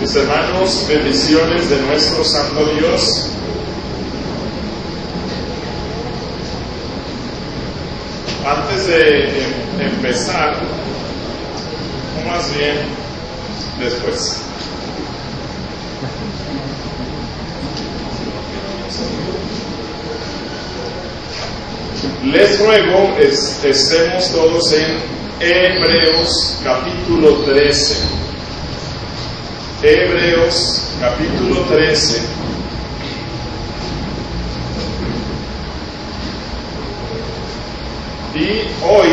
Mis hermanos, bendiciones de nuestro Santo Dios. Antes de empezar, o más bien después, les ruego estemos todos en Hebreos capítulo 13. Hebreos capítulo 13. Y hoy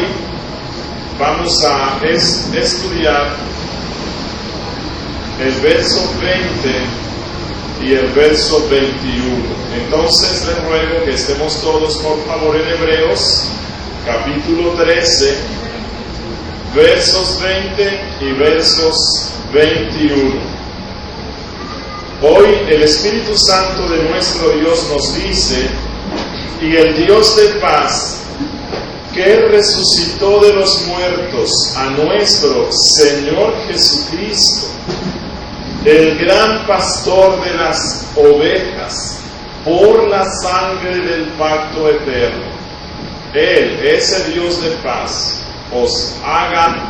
vamos a estudiar el verso 20 y el verso 21. Entonces les ruego que estemos todos por favor en Hebreos capítulo 13, versos 20 y versos 21. Hoy el Espíritu Santo de nuestro Dios nos dice: y el Dios de paz, que resucitó de los muertos a nuestro Señor Jesucristo, el gran pastor de las ovejas, por la sangre del pacto eterno, Él, ese Dios de paz, os haga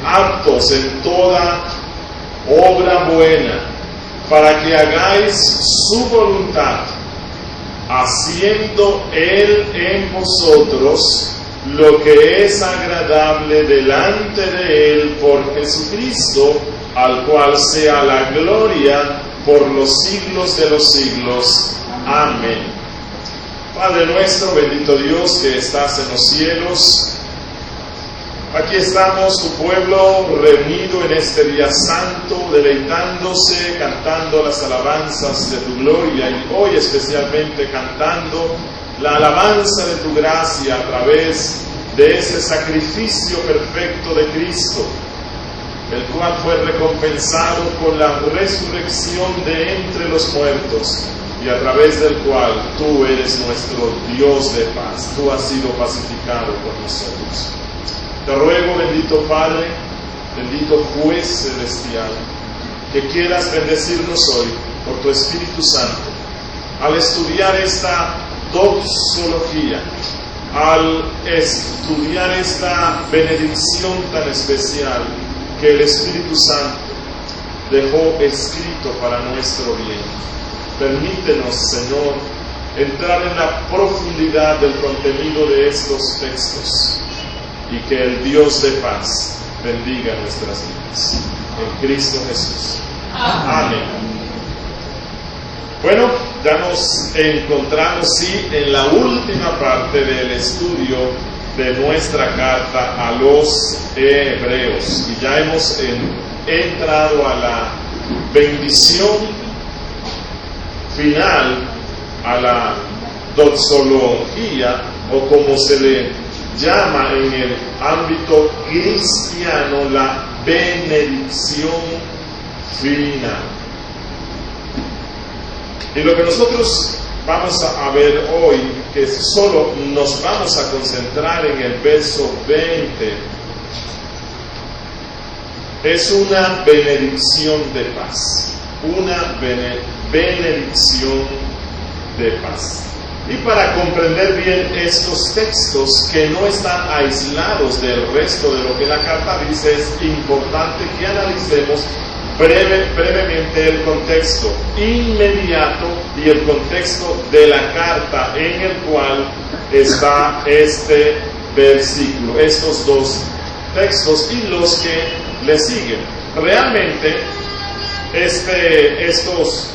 aptos en toda obra buena, para que hagáis su voluntad, haciendo Él en vosotros lo que es agradable delante de Él por Jesucristo, al cual sea la gloria por los siglos de los siglos. Amén. Padre nuestro, bendito Dios que estás en los cielos, aquí estamos, tu pueblo, reunido en este día santo, deleitándose, cantando las alabanzas de tu gloria, y hoy especialmente cantando la alabanza de tu gracia a través de ese sacrificio perfecto de Cristo, el cual fue recompensado con la resurrección de entre los muertos, y a través del cual tú eres nuestro Dios de paz. Tú has sido pacificado por nosotros. Te ruego, bendito Padre, bendito Juez celestial, que quieras bendecirnos hoy por tu Espíritu Santo, al estudiar esta doxología, al estudiar esta benedicción tan especial que el Espíritu Santo dejó escrito para nuestro bien. Permítenos, Señor, entrar en la profundidad del contenido de estos textos, y que el Dios de paz bendiga nuestras vidas. En Cristo Jesús. Amén. Bueno, ya nos encontramos, sí, en la última parte del estudio de nuestra carta a los Hebreos. Y ya hemos entrado a la bendición final, a la doxología, o como se le llama en el ámbito cristiano, la benedicción final. Y lo que nosotros vamos a ver hoy, que solo nos vamos a concentrar en el verso 20, es una benedicción de paz, una benedicción de paz. Y para comprender bien estos textos, que no están aislados del resto de lo que la carta dice, es importante que analicemos brevemente el contexto inmediato y el contexto de la carta en el cual está este versículo, estos dos textos y los que le siguen. Realmente estos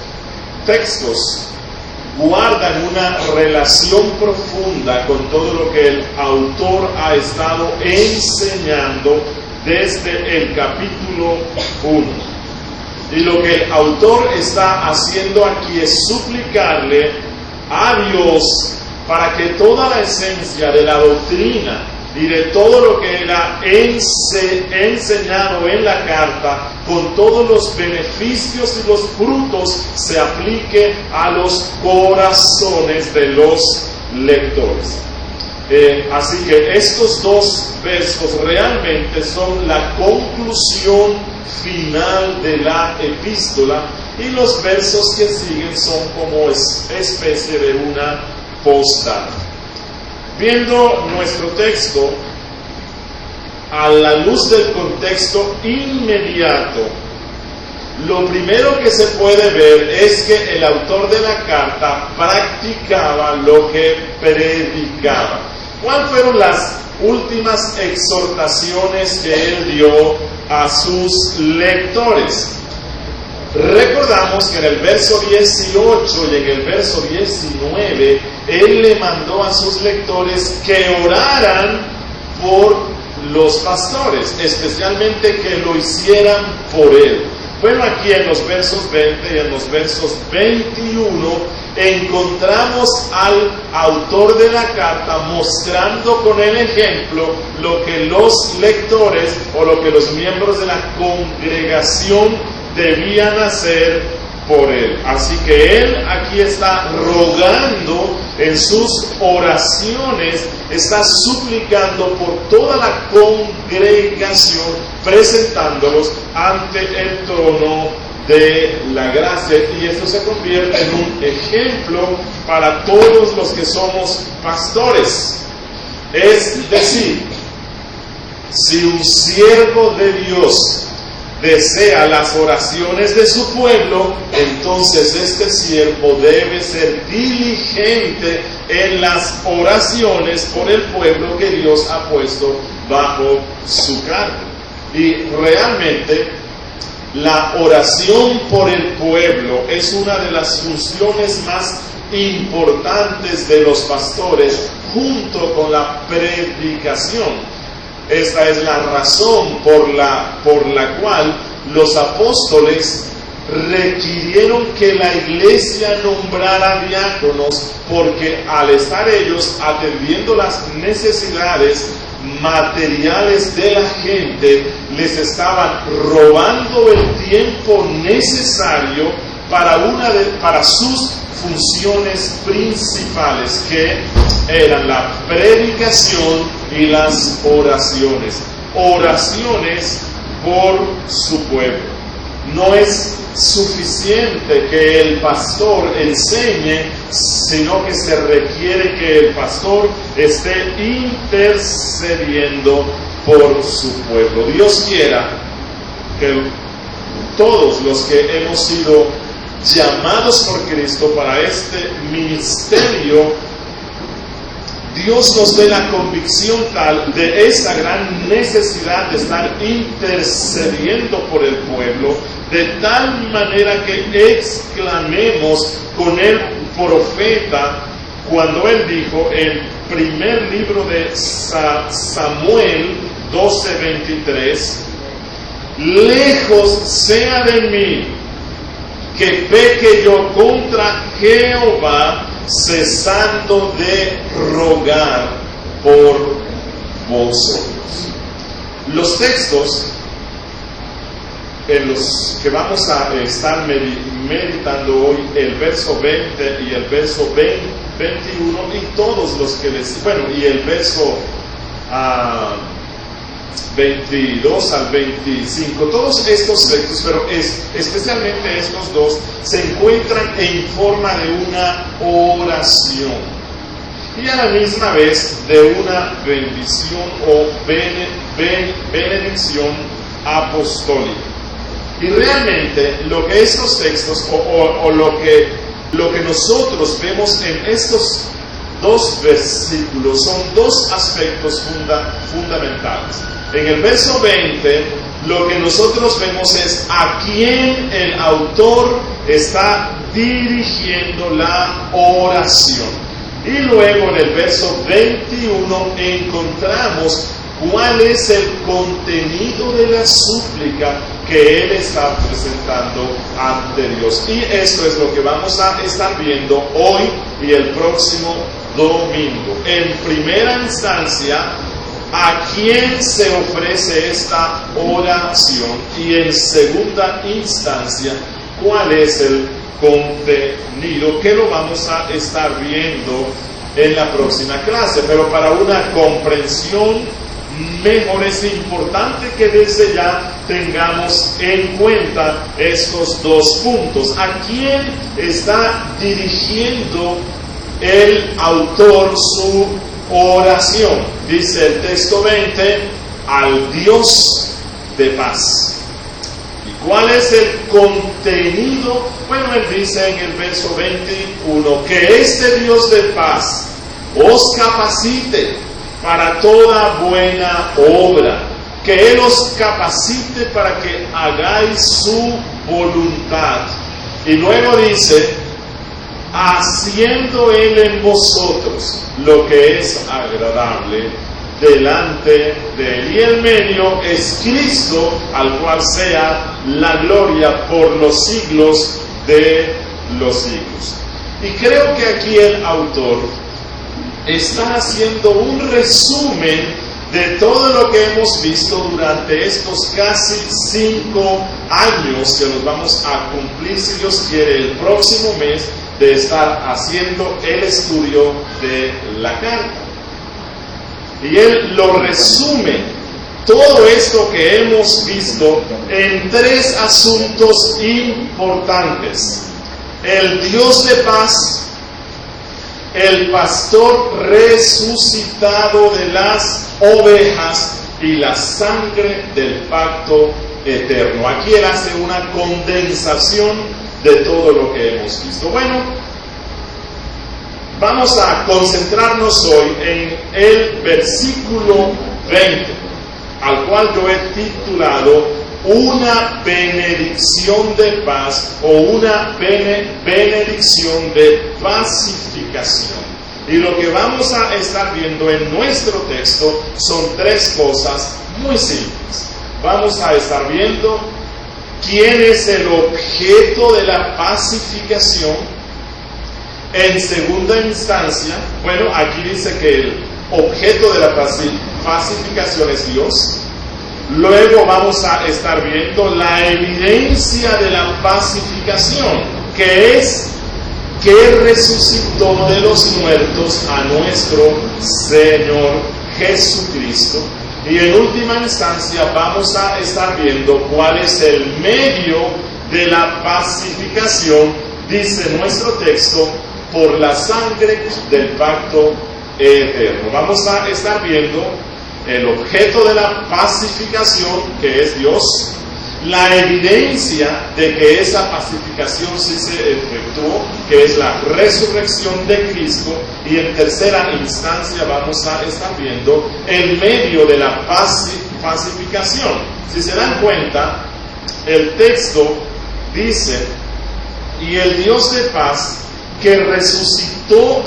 textos guardan una relación profunda con todo lo que el autor ha estado enseñando desde el capítulo 1. Y lo que el autor está haciendo aquí es suplicarle a Dios para que toda la esencia de la doctrina y de todo lo que él ha enseñado en la carta, con todos los beneficios y los frutos, se aplique a los corazones de los lectores. Así que estos dos versos realmente son la conclusión final de la epístola, y los versos que siguen son como especie de una postdata. Viendo nuestro texto a la luz del contexto inmediato, lo primero que se puede ver es que el autor de la carta practicaba lo que predicaba. ¿Cuáles fueron las últimas exhortaciones que él dio a sus lectores? Recordamos que en el verso 18 y en el verso 19, él le mandó a sus lectores que oraran por los pastores, especialmente que lo hicieran por él. Bueno, aquí en los versos 20 y en los versos 21 encontramos al autor de la carta mostrando con el ejemplo lo que los lectores o lo que los miembros de la congregación debían hacer por él. Así que él aquí está rogando en sus oraciones, está suplicando por toda la congregación, presentándolos ante el trono de la gracia, y esto se convierte en un ejemplo para todos los que somos pastores. Es decir, si un siervo de Dios desea las oraciones de su pueblo, entonces este siervo debe ser diligente en las oraciones por el pueblo que Dios ha puesto bajo su cargo. Y realmente la oración por el pueblo es una de las funciones más importantes de los pastores, junto con la predicación. Esta es la razón por la cual los apóstoles requirieron que la iglesia nombrara diáconos, porque al estar ellos atendiendo las necesidades materiales de la gente, les estaban robando el tiempo necesario para sus funciones principales, que eran la predicación y las oraciones. Oraciones por su pueblo. No es suficiente que el pastor enseñe, sino que se requiere que el pastor esté intercediendo por su pueblo. Dios quiera que todos los que hemos sido llamados por Cristo para este ministerio, Dios nos dé la convicción tal de esta gran necesidad de estar intercediendo por el pueblo, de tal manera que exclamemos con el profeta cuando él dijo en primer libro de Samuel 12:23: lejos sea de mí que peque yo contra Jehová, cesando de rogar por vosotros. Los textos en los que vamos a estar meditando hoy, el verso 20 y el verso 21, y todos los que y el verso 22 al 25, todos estos textos, pero especialmente estos dos, se encuentran en forma de una oración y a la misma vez de una bendición o benedicción apostólica. Y realmente lo que estos textos o lo que nosotros vemos en estos dos versículos son dos aspectos fundamentales. En el verso 20, lo que nosotros vemos es a quién el autor está dirigiendo la oración. Y luego en el verso 21 encontramos cuál es el contenido de la súplica que él está presentando ante Dios. Y esto es lo que vamos a estar viendo hoy y el próximo domingo. En primera instancia, ¿a quién se ofrece esta oración? Y en segunda instancia, ¿cuál es el contenido? Que lo vamos a estar viendo en la próxima clase, pero para una comprensión mejor es importante que desde ya tengamos en cuenta estos dos puntos. ¿A quién está dirigiendo el autor su oración? Dice el texto 20, al Dios de paz. ¿Y cuál es el contenido? Bueno, él dice en el verso 21, que este Dios de paz os capacite para toda buena obra, que Él os capacite para que hagáis su voluntad. Y luego dice, haciendo Él en vosotros lo que es agradable delante de Él. Y el medio es Cristo, al cual sea la gloria por los siglos de los siglos. Y creo que aquí el autor está haciendo un resumen de todo lo que hemos visto durante estos casi 5 años que nos vamos a cumplir, si Dios quiere, el próximo mes, de estar haciendo el estudio de la carta. Y él lo resume, todo esto que hemos visto, en 3 asuntos importantes: el Dios de paz, el pastor resucitado de las ovejas y la sangre del pacto eterno. Aquí él hace una condensación de todo lo que hemos visto. Bueno, vamos a concentrarnos hoy en el versículo 20, al cual yo he titulado una benedicción de paz o una benedicción de pacificación. Y lo que vamos a estar viendo en nuestro texto son 3 cosas muy simples. Vamos a estar viendo quién es el objeto de la pacificación. En segunda instancia, bueno, aquí dice que el objeto de la pacificación es Dios. Luego vamos a estar viendo la evidencia de la pacificación, que es que resucitó de los muertos a nuestro Señor Jesucristo. Y en última instancia vamos a estar viendo cuál es el medio de la pacificación, dice nuestro texto, por la sangre del pacto eterno. Vamos a estar viendo el objeto de la pacificación, que es Dios, la evidencia de que esa pacificación sí se efectuó, que es la resurrección de Cristo, y en tercera instancia vamos a estar viendo el medio de la pacificación. Si se dan cuenta, el texto dice, y el Dios de paz, que resucitó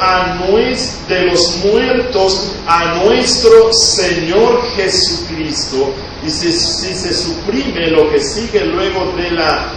de los muertos a nuestro Señor Jesucristo. Y si se suprime lo que sigue luego de la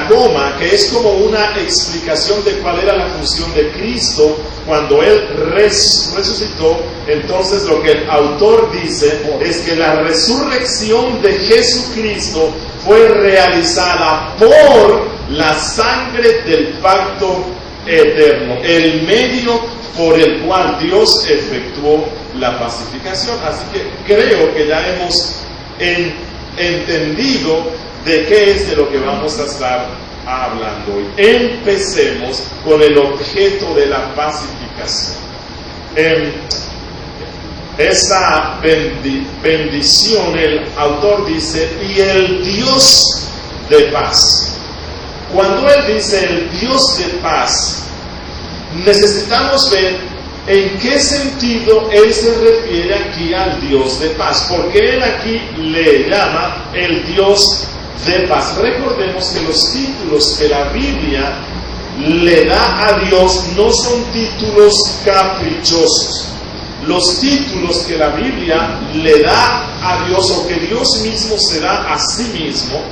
coma, que es como una explicación de cuál era la función de Cristo cuando Él resucitó, entonces lo que el autor dice es que la resurrección de Jesucristo fue realizada por la sangre del pacto eterno, el medio por el cual Dios efectuó la pacificación. Así que creo que ya hemos entendido de qué es de lo que vamos a estar hablando hoy. Empecemos con el objeto de la pacificación. Esta bendición, el autor dice, y el Dios de paz. Cuando él dice el Dios de paz, necesitamos ver en qué sentido él se refiere aquí al Dios de paz, porque él aquí le llama el Dios de paz. Recordemos que los títulos que la Biblia le da a Dios no son títulos caprichosos. Los títulos que la Biblia le da a Dios, o que Dios mismo se da a sí mismo,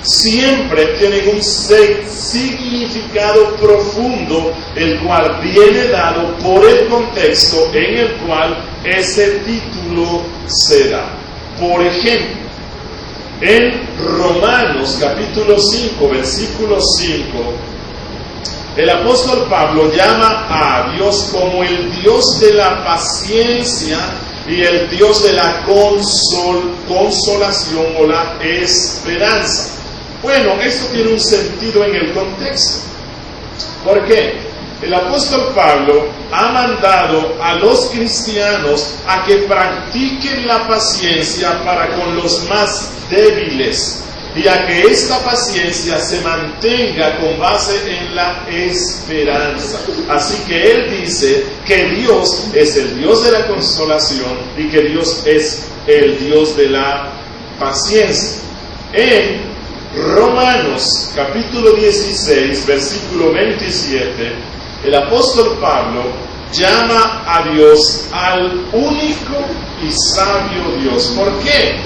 siempre tienen un significado profundo, el cual viene dado por el contexto en el cual ese título se da. Por ejemplo, en Romanos capítulo 5, versículo 5, El apóstol Pablo llama a Dios como el Dios de la paciencia y el Dios de la consolación o la esperanza. Bueno, esto tiene un sentido en el contexto. ¿Por qué? El apóstol Pablo ha mandado a los cristianos a que practiquen la paciencia para con los más débiles y a que esta paciencia se mantenga con base en la esperanza. Así que él dice que Dios es el Dios de la consolación y que Dios es el Dios de la paciencia. En Romanos capítulo 16, versículo 27, el apóstol Pablo llama a Dios al único y sabio Dios. ¿Por qué?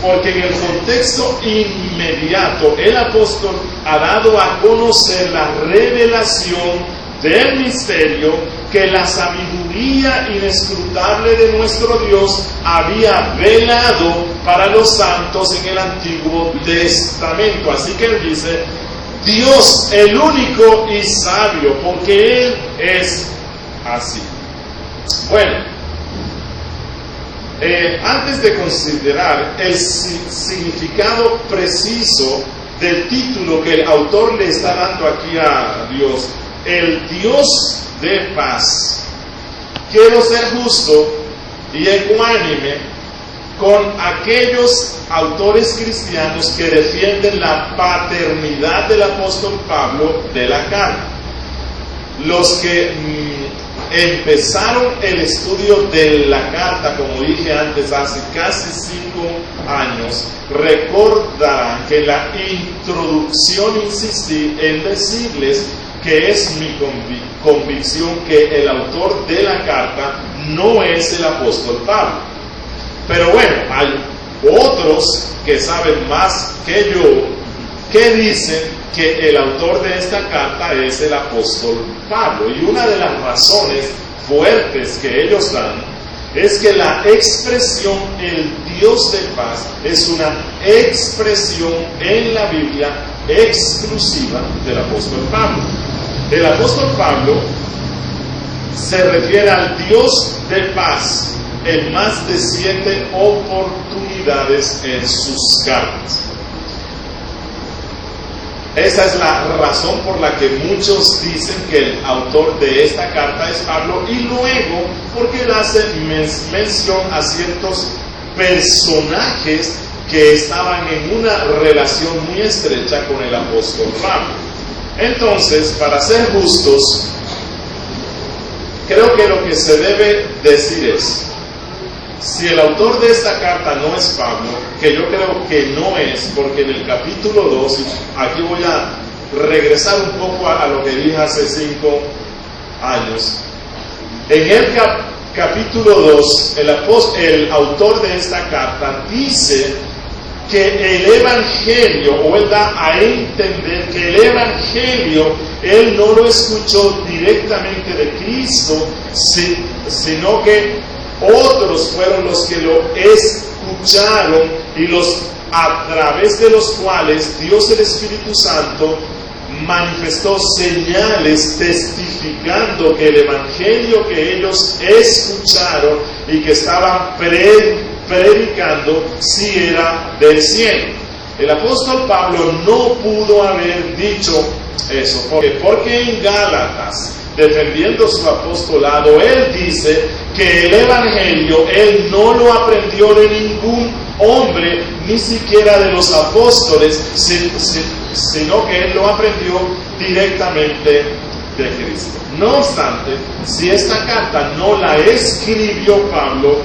Porque en el contexto inmediato el apóstol ha dado a conocer la revelación del misterio que la sabiduría inescrutable de nuestro Dios había velado para los santos en el Antiguo Testamento. Así que él dice, Dios el único y sabio, porque Él es así. Bueno, antes de considerar el significado preciso del título que el autor le está dando aquí a Dios, el Dios de paz, quiero ser justo y ecuánime con aquellos autores cristianos que defienden la paternidad del apóstol Pablo de la carta. Los que empezaron el estudio de la carta, como dije antes, hace casi 5 años, recordarán que en la introducción insistí en decirles que es mi convicción que el autor de la carta no es el apóstol Pablo. Pero bueno, hay otros que saben más que yo, que dicen que el autor de esta carta es el apóstol Pablo. Y una de las razones fuertes que ellos dan es que la expresión el Dios de paz es una expresión en la Biblia exclusiva del apóstol Pablo. El apóstol Pablo se refiere al Dios de paz en más de 7 oportunidades en sus cartas. Esa es la razón por la que muchos dicen que el autor de esta carta es Pablo, y luego porque él hace mención a ciertos personajes que estaban en una relación muy estrecha con el apóstol Pablo. Entonces, para ser justos, creo que lo que se debe decir es, si el autor de esta carta no es Pablo, que yo creo que no es, porque en el capítulo 2, aquí voy a regresar un poco a lo que dije hace 5 años, en el capítulo 2, el autor de esta carta dice que el Evangelio, o él da a entender que el Evangelio, él no lo escuchó directamente de Cristo, sino que otros fueron los que lo escucharon y a través de los cuales Dios el Espíritu Santo manifestó señales testificando que el Evangelio que ellos escucharon y que estaban predicando sí era del cielo. El apóstol Pablo no pudo haber dicho eso, porque en Gálatas, defendiendo su apostolado, él dice que el Evangelio él no lo aprendió de ningún hombre, ni siquiera de los apóstoles, sino que él lo aprendió directamente de Cristo. No obstante, si esta carta no la escribió Pablo,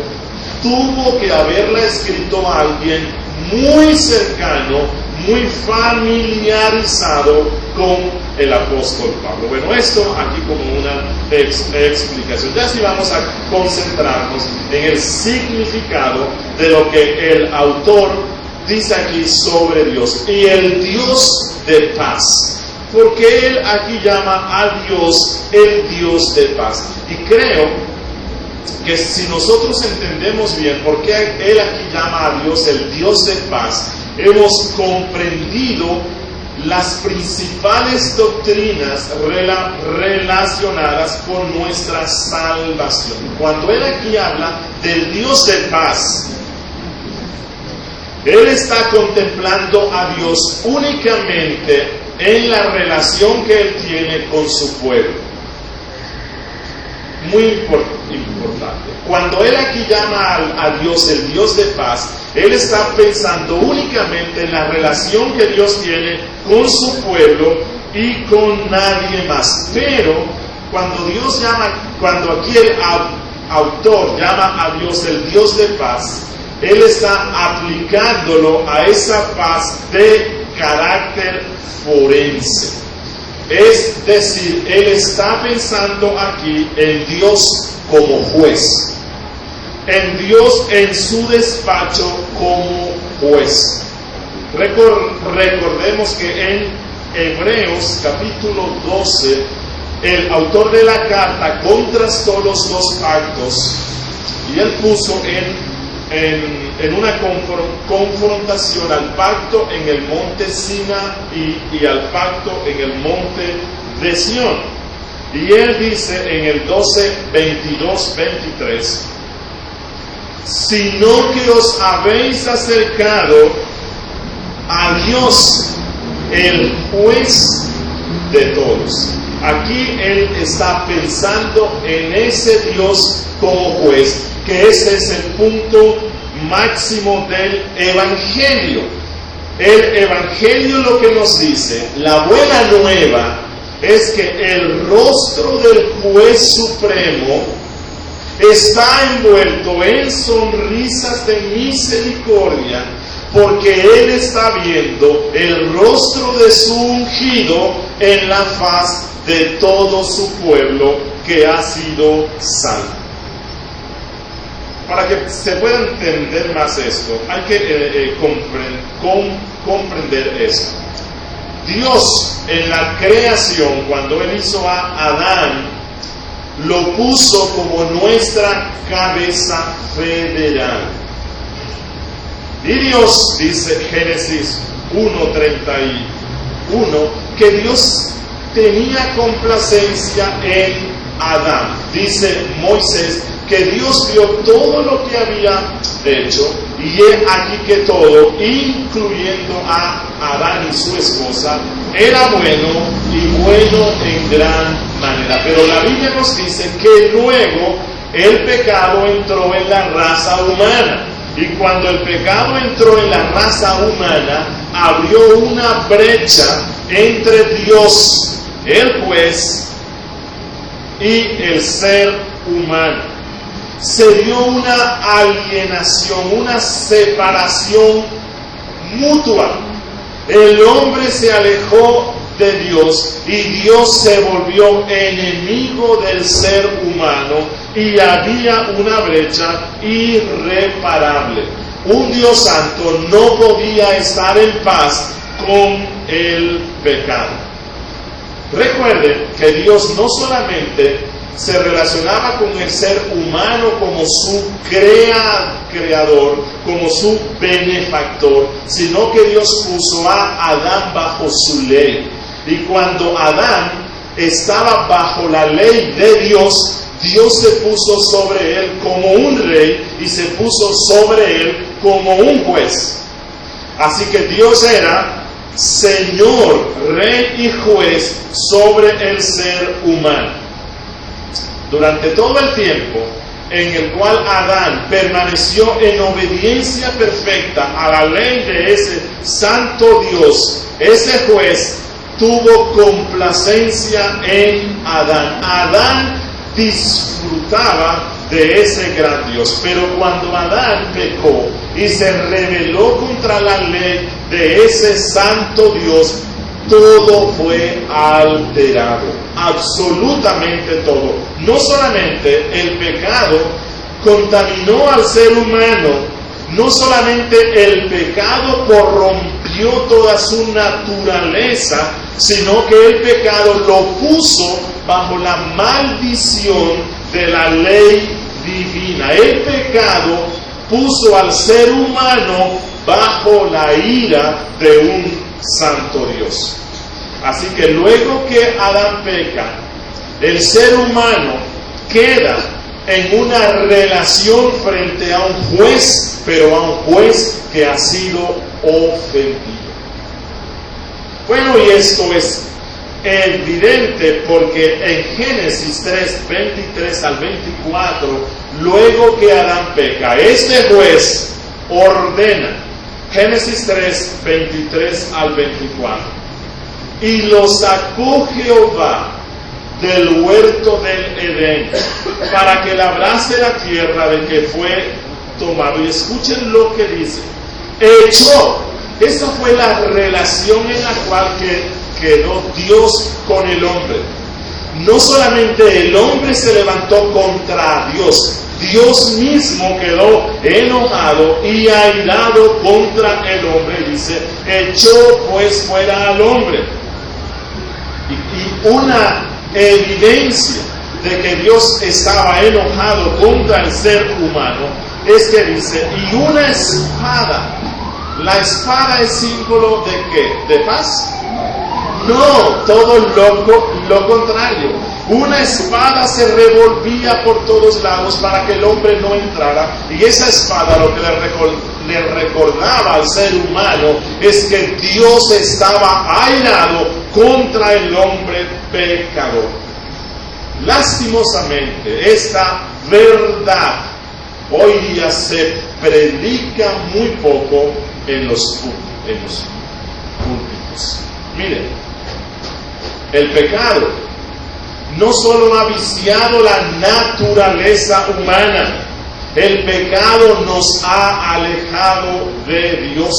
tuvo que haberla escrito a alguien muy cercano, muy familiarizado con el apóstol Pablo. Bueno, esto aquí como una explicación. Ya sí vamos a concentrarnos en el significado de lo que el autor dice aquí sobre Dios y el Dios de paz. Porque él aquí llama a Dios el Dios de paz. Y creo que si nosotros entendemos bien por qué él aquí llama a Dios el Dios de paz, hemos comprendido las principales doctrinas relacionadas con nuestra salvación. Cuando él aquí habla del Dios de paz, él está contemplando a Dios únicamente en la relación que él tiene con su pueblo. Muy importante. Cuando él aquí llama a Dios el Dios de paz, él está pensando únicamente en la relación que Dios tiene con su pueblo y con nadie más. Pero cuando aquí el autor llama a Dios el Dios de paz, él está aplicándolo a esa paz de carácter forense. Es decir, él está pensando aquí en Dios como juez, en Dios en su despacho como juez. Recordemos que en Hebreos capítulo 12, el autor de la carta contrastó los dos pactos y él puso en una confrontación al pacto en el monte Sinaí y al pacto en el monte de Sión. Y él dice en el 12, 22, 23, sino que os habéis acercado a Dios, el juez de todos. Aquí él está pensando en ese Dios como juez, que ese es el punto máximo del Evangelio. El Evangelio lo que nos dice, la buena nueva, es que el rostro del juez supremo está envuelto en sonrisas de misericordia, porque él está viendo el rostro de su ungido en la faz de todo su pueblo que ha sido salvo. Para que se pueda entender más esto, hay que comprender esto. Dios en la creación, cuando Él hizo a Adán, lo puso como nuestra cabeza federal. Y Dios, dice Génesis 1:31, que Dios tenía complacencia en Adán. Dice Moisés que Dios vio todo lo que había hecho, y he aquí que todo, incluyendo a Adán y su esposa, era bueno y bueno en gran manera. Pero la Biblia nos dice que luego el pecado entró en la raza humana. Y cuando el pecado entró en la raza humana, abrió una brecha entre Dios, el juez, y el ser humano. Se dio una alienación, una separación mutua. El hombre se alejó de Dios y Dios se volvió enemigo del ser humano, y había una brecha irreparable. Un Dios santo no podía estar en paz con el pecado. Recuerden que Dios no solamente se relacionaba con el ser humano como su creador, como su benefactor, sino que Dios puso a Adán bajo su ley. Y cuando Adán estaba bajo la ley de Dios, Dios se puso sobre él como un rey y se puso sobre él como un juez. Así que Dios era Señor, Rey y Juez sobre el ser humano. Durante todo el tiempo en el cual Adán permaneció en obediencia perfecta a la ley de ese santo Dios, ese juez tuvo complacencia en Adán. Adán disfrutaba de ese gran Dios, pero cuando Adán pecó y se rebeló contra la ley de ese santo Dios, todo fue alterado, absolutamente todo. No solamente el pecado contaminó al ser humano, no solamente el pecado corrompió toda su naturaleza, sino que el pecado lo puso bajo la maldición de la ley divina. El pecado puso al ser humano bajo la ira de un santo Dios. Así que luego que Adán peca, el ser humano queda en una relación frente a un juez, pero a un juez que ha sido ofendido. Bueno, y esto es evidente porque en Génesis 3, 23 al 24, luego que Adán peca, este juez ordena, Génesis 3, 23 al 24, y lo sacó Jehová del huerto del Edén para que labrase la tierra de que fue tomado. Y escuchen lo que dice: echó. Esa fue la relación en la cual quedó Dios con el hombre. No solamente el hombre se levantó contra Dios, Dios mismo quedó enojado y airado contra el hombre. Dice: echó pues fuera al hombre. Y una evidencia de que Dios estaba enojado contra el ser humano es que dice: y una espada. ¿La espada es símbolo de qué? ¿De paz? No, todo lo contrario. Una espada se revolvía por todos lados para que el hombre no entrara, y esa espada lo que le recordaba al ser humano es que Dios estaba airado contra el hombre pecador. Lastimosamente, esta verdad hoy día se predica muy poco en los púlpitos. Miren, el pecado no solo ha viciado la naturaleza humana, el pecado nos ha alejado de Dios.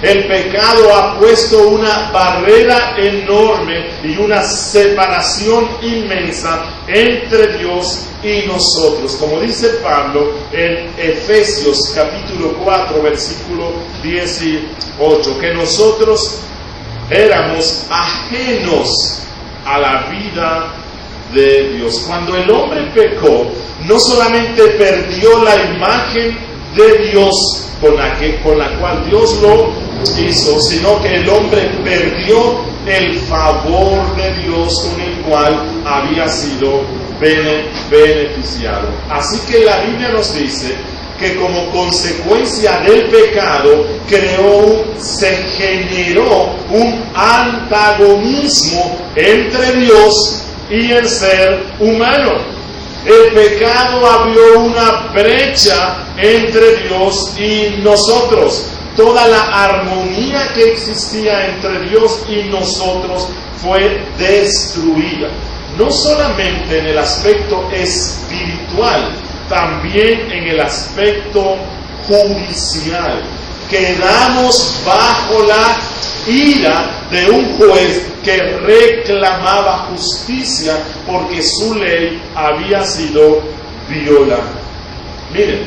El pecado ha puesto una barrera enorme y una separación inmensa entre Dios y nosotros. Como dice Pablo en Efesios capítulo 4, versículo 18, que nosotros éramos ajenos a la vida de Dios. Cuando el hombre pecó, no solamente perdió la imagen de Dios con la cual Dios lo hizo, sino que el hombre perdió el favor de Dios con el cual había sido beneficiado. Así que la Biblia nos dice que como consecuencia del pecado se generó un antagonismo entre Dios y el ser humano. El pecado abrió una brecha entre Dios y nosotros. Toda la armonía que existía entre Dios y nosotros fue destruida. No solamente en el aspecto espiritual, también en el aspecto judicial. Quedamos bajo la ira de un juez que reclamaba justicia porque su ley había sido violada. Miren,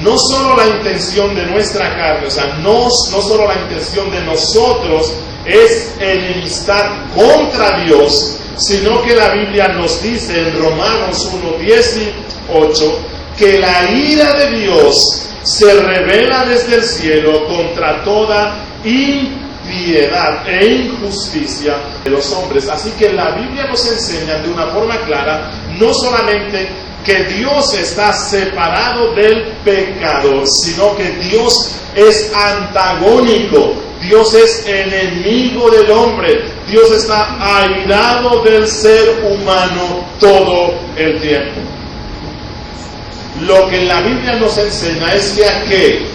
no solo la intención de nuestra carne, o sea, no solo la intención de nosotros es enemistar contra Dios, sino que la Biblia nos dice en Romanos 1:18 que la ira de Dios se revela desde el cielo contra toda impiedad e injusticia de los hombres. Así que la Biblia nos enseña de una forma clara no solamente que Dios está separado del pecador, sino que Dios es antagónico, Dios es enemigo del hombre, Dios está airado del ser humano todo el tiempo. Lo que la Biblia nos enseña es que aquel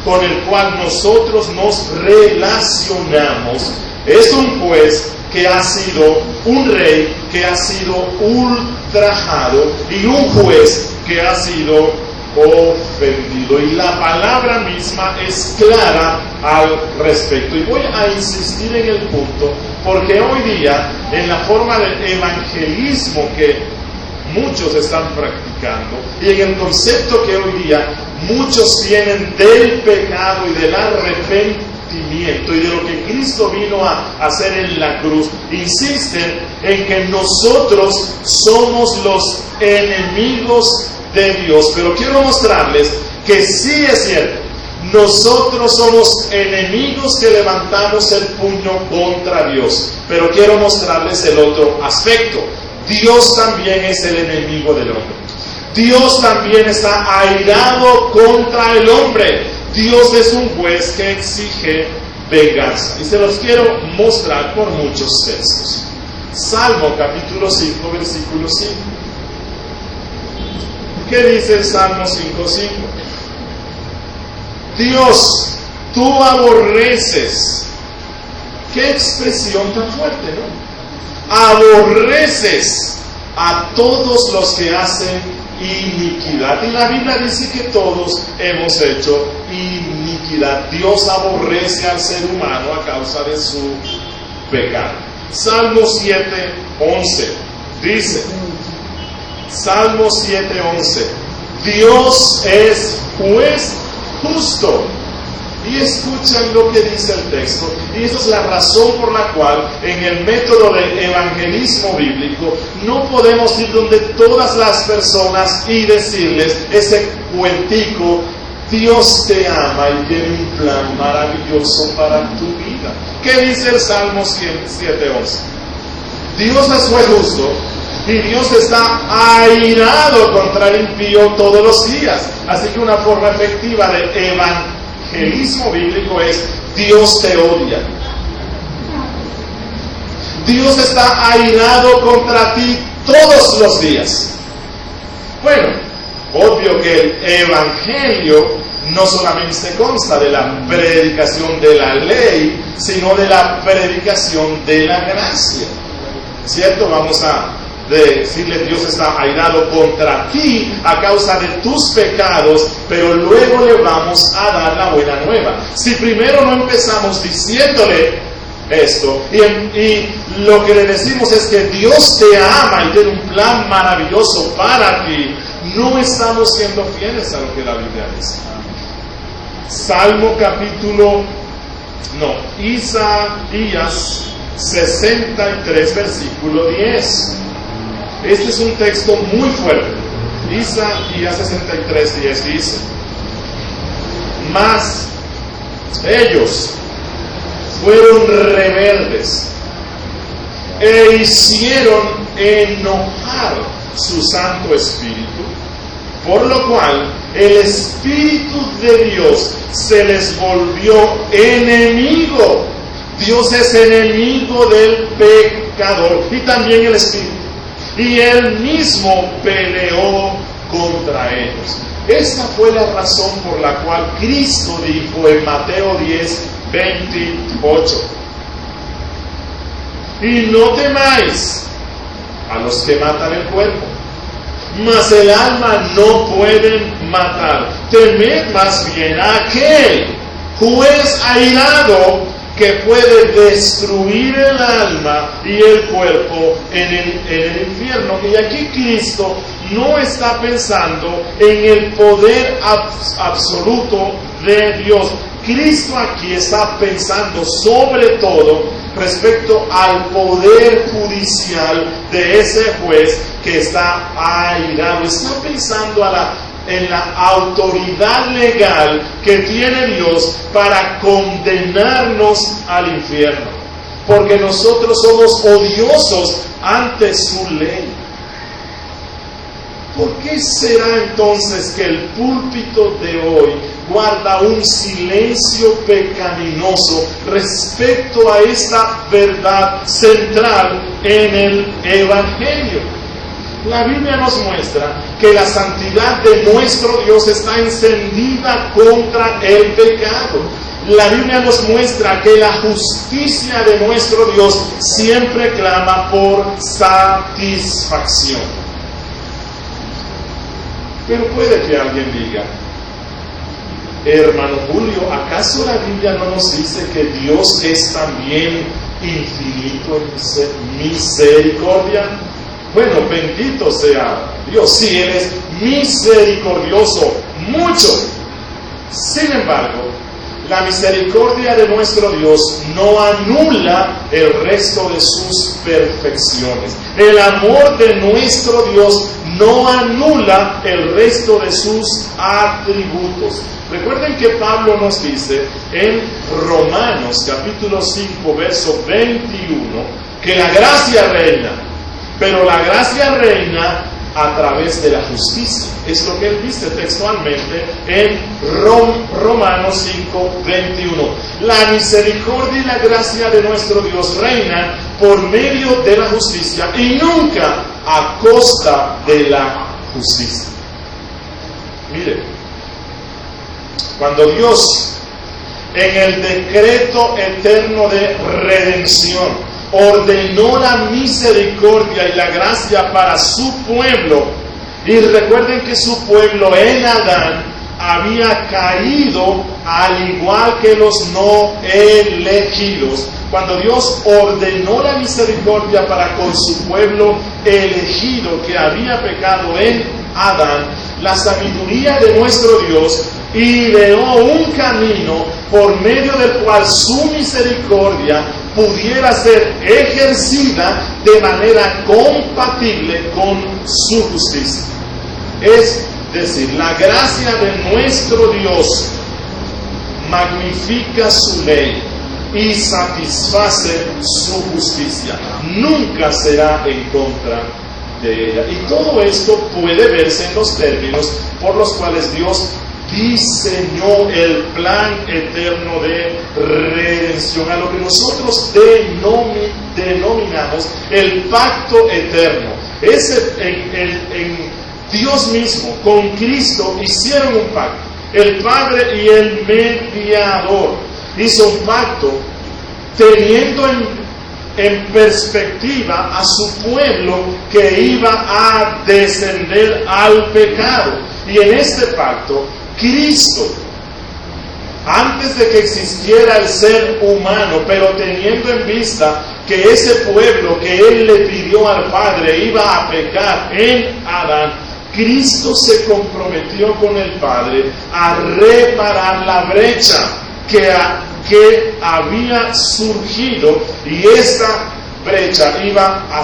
con el cual nosotros nos relacionamos es un juez que ha sido un rey, que ha sido ultrajado, y un juez que ha sido ofendido. Y la palabra misma es clara al respecto. Y voy a insistir en el punto, porque hoy día, en la forma de evangelismo que muchos están practicando, y en el concepto que hoy día muchos tienen del pecado y del arrepentimiento y de lo que Cristo vino a hacer en la cruz, insisten en que nosotros somos los enemigos de Dios. Pero quiero mostrarles que sí es cierto, Nosotros somos enemigos que levantamos el puño contra Dios. Pero quiero mostrarles el otro aspecto. Dios también es el enemigo del hombre. Dios también está airado contra el hombre. Dios es un juez que exige venganza. Y se los quiero mostrar por muchos textos. Salmo capítulo 5, versículo 5. ¿Qué dice el Salmo 5:5? Dios, tú aborreces. Qué expresión tan fuerte, ¿no? Aborreces a todos los que hacen iniquidad. Y la Biblia dice que todos hemos hecho iniquidad. Dios aborrece al ser humano a causa de su pecado. Salmo 7:11 dice, Salmo 7:11, Dios es juez justo. Y escuchen lo que dice el texto. Y esa es la razón por la cual en el método de evangelismo bíblico no podemos ir donde todas las personas y decirles ese cuentico: Dios te ama y tiene un plan maravilloso para tu vida. ¿Qué dice el Salmo 7:11? Dios es juez justo y Dios está airado contra el impío todos los días. Así que una forma efectiva de evangelismo bíblico es: Dios te odia. Dios está airado contra ti todos los días. Bueno, obvio que el evangelio no solamente consta de la predicación de la ley, sino de la predicación de la gracia. ¿Cierto? Vamos a decirle: Dios está airado contra ti a causa de tus pecados, pero luego le vamos a dar la buena nueva. Si primero no empezamos diciéndole esto, y lo que le decimos es que Dios te ama y tiene un plan maravilloso para ti, no estamos siendo fieles a lo que la Biblia dice. Isaías 63, versículo 10. Este es un texto muy fuerte. Isaías 63, 10 dice: mas ellos fueron rebeldes e hicieron enojar su Santo Espíritu, por lo cual el Espíritu de Dios se les volvió enemigo. Dios es enemigo del pecador y también el Espíritu. Y Él mismo peleó contra ellos. Esta fue la razón por la cual Cristo dijo en Mateo 10:28: y no temáis a los que matan el cuerpo, mas el alma no pueden matar. Temed más bien a aquel juez airado que puede destruir el alma y el cuerpo en el infierno. Y aquí Cristo no está pensando en el poder absoluto de Dios. Cristo aquí está pensando sobre todo respecto al poder judicial de ese juez que está airado. Está pensando en la autoridad legal que tiene Dios para condenarnos al infierno, porque nosotros somos odiosos ante su ley. ¿Por qué será entonces que el púlpito de hoy guarda un silencio pecaminoso respecto a esta verdad central en el Evangelio? La Biblia nos muestra que la santidad de nuestro Dios está encendida contra el pecado. La Biblia nos muestra que la justicia de nuestro Dios siempre clama por satisfacción. Pero puede que alguien diga: hermano Julio, ¿acaso la Biblia no nos dice que Dios es también infinito en misericordia? Bueno, bendito sea Dios, sí, Él es misericordioso, mucho. Sin embargo, la misericordia de nuestro Dios no anula el resto de sus perfecciones. El amor de nuestro Dios no anula el resto de sus atributos. Recuerden que Pablo nos dice en Romanos capítulo 5, verso 21, que la gracia reina, pero la gracia reina a través de la justicia. Es lo que él dice textualmente en Romanos 5, 21. La misericordia y la gracia de nuestro Dios reinan por medio de la justicia y nunca a costa de la justicia. Mire, cuando Dios en el decreto eterno de redención ordenó la misericordia y la gracia para su pueblo, y recuerden que su pueblo en Adán había caído al igual que los no elegidos. Cuando Dios ordenó la misericordia para con su pueblo elegido que había pecado en Adán, la sabiduría de nuestro Dios ideó un camino por medio del cual su misericordia pudiera ser ejercida de manera compatible con su justicia. Es decir, la gracia de nuestro Dios magnifica su ley y satisface su justicia. Nunca será en contra de ella. Y todo esto puede verse en los términos por los cuales Dios diseñó el plan eterno de redención, a lo que nosotros denominamos el pacto eterno. En Dios mismo, con Cristo, hicieron un pacto. El Padre y el mediador hizo un pacto teniendo en perspectiva a su pueblo que iba a descender al pecado. Y en este pacto, Cristo, antes de que existiera el ser humano, pero teniendo en vista que ese pueblo que Él le pidió al Padre iba a pecar en Adán, Cristo se comprometió con el Padre a reparar la brecha que había surgido, y esta brecha iba a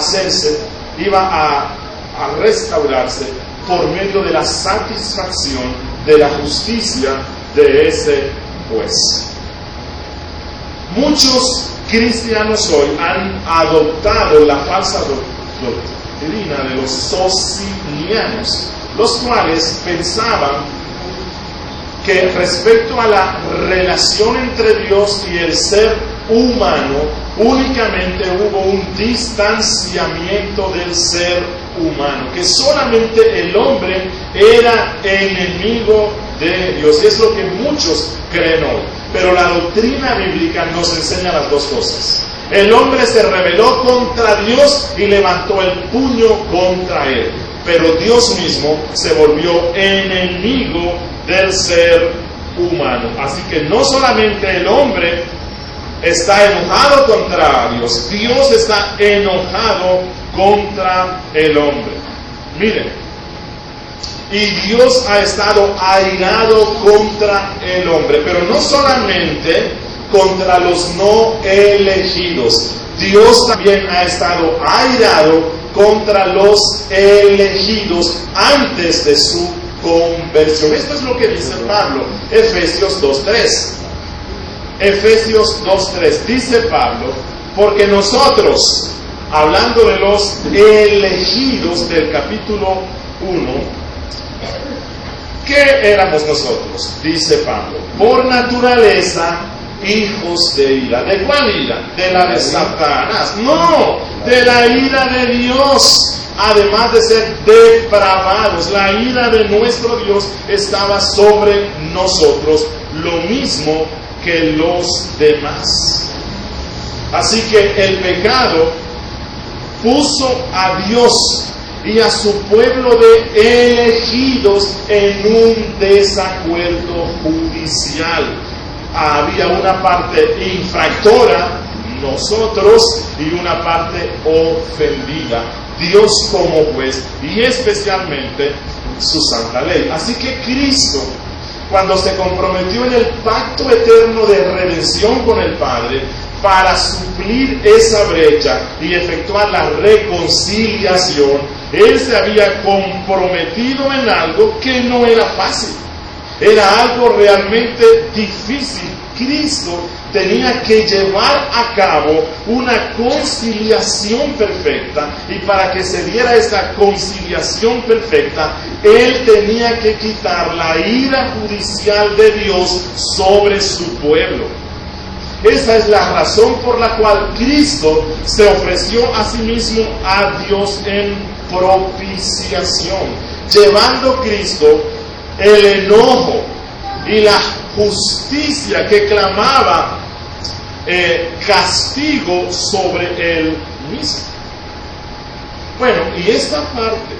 restaurarse por medio de la satisfacción de la justicia de ese juez. Muchos cristianos hoy han adoptado la falsa doctrina de los socinianos, los cuales pensaban que respecto a la relación entre Dios y el ser humano, únicamente hubo un distanciamiento del ser humano, que solamente el hombre era enemigo de Dios. Y es lo que muchos creen hoy. Pero la doctrina bíblica nos enseña las dos cosas. El hombre se rebeló contra Dios y levantó el puño contra él. Pero Dios mismo se volvió enemigo del ser humano. Así que no solamente el hombre está enojado contra Dios, Dios está enojado contra el hombre. Miren, y Dios ha estado airado contra el hombre, pero no solamente contra los no elegidos. Dios también ha estado airado contra los elegidos antes de su conversión. Esto es lo que dice Pablo, Efesios 2:3. Efesios 2:3 dice Pablo, porque nosotros, hablando de los elegidos del capítulo 1, ¿qué éramos nosotros? Dice Pablo, por naturaleza hijos de ira. ¿De cuál ira? ¿De la de Satanás? No, de la ira de Dios. Además de ser depravados, la ira de nuestro Dios estaba sobre nosotros, lo mismo que los demás. Así que el pecado puso a Dios y a su pueblo de elegidos en un desacuerdo judicial. Había una parte infractora, nosotros, y una parte ofendida, Dios como juez, y especialmente su santa ley. Así que Cristo, cuando se comprometió en el pacto eterno de redención con el Padre, para suplir esa brecha y efectuar la reconciliación, Él se había comprometido en algo que no era fácil. Era algo realmente difícil. Cristo tenía que llevar a cabo una conciliación perfecta, y para que se diera esa conciliación perfecta, Él tenía que quitar la ira judicial de Dios sobre su pueblo. Esa es la razón por la cual Cristo se ofreció a sí mismo a Dios en propiciación, llevando Cristo el enojo y la justicia que clamaba castigo sobre él mismo. Bueno, y esta parte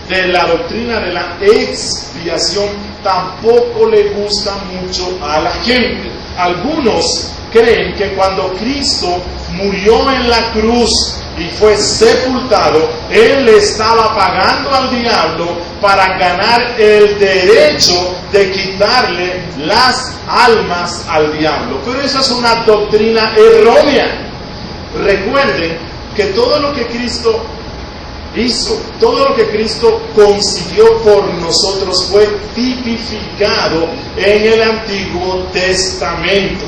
de la doctrina de la expiación tampoco le gusta mucho a la gente. Algunos creen que cuando Cristo murió en la cruz y fue sepultado, Él le estaba pagando al diablo para ganar el derecho de quitarle las almas al diablo. Pero esa es una doctrina errónea. Recuerden que todo lo que Cristo hizo, todo lo que Cristo consiguió por nosotros fue tipificado en el Antiguo Testamento.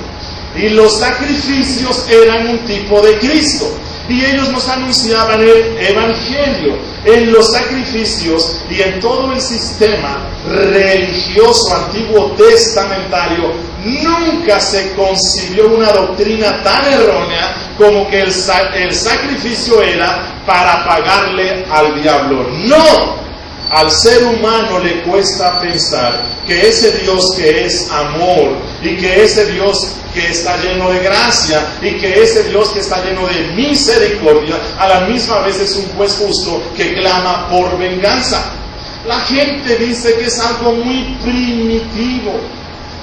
Y los sacrificios eran un tipo de Cristo. Y ellos nos anunciaban el Evangelio. En los sacrificios y en todo el sistema religioso antiguo testamentario, nunca se concibió una doctrina tan errónea como que el sacrificio era para pagarle al diablo. ¡No! Al ser humano le cuesta pensar que ese Dios que es amor, y que ese Dios que está lleno de gracia, y que ese Dios que está lleno de misericordia, a la misma vez es un juez justo que clama por venganza. La gente dice que es algo muy primitivo,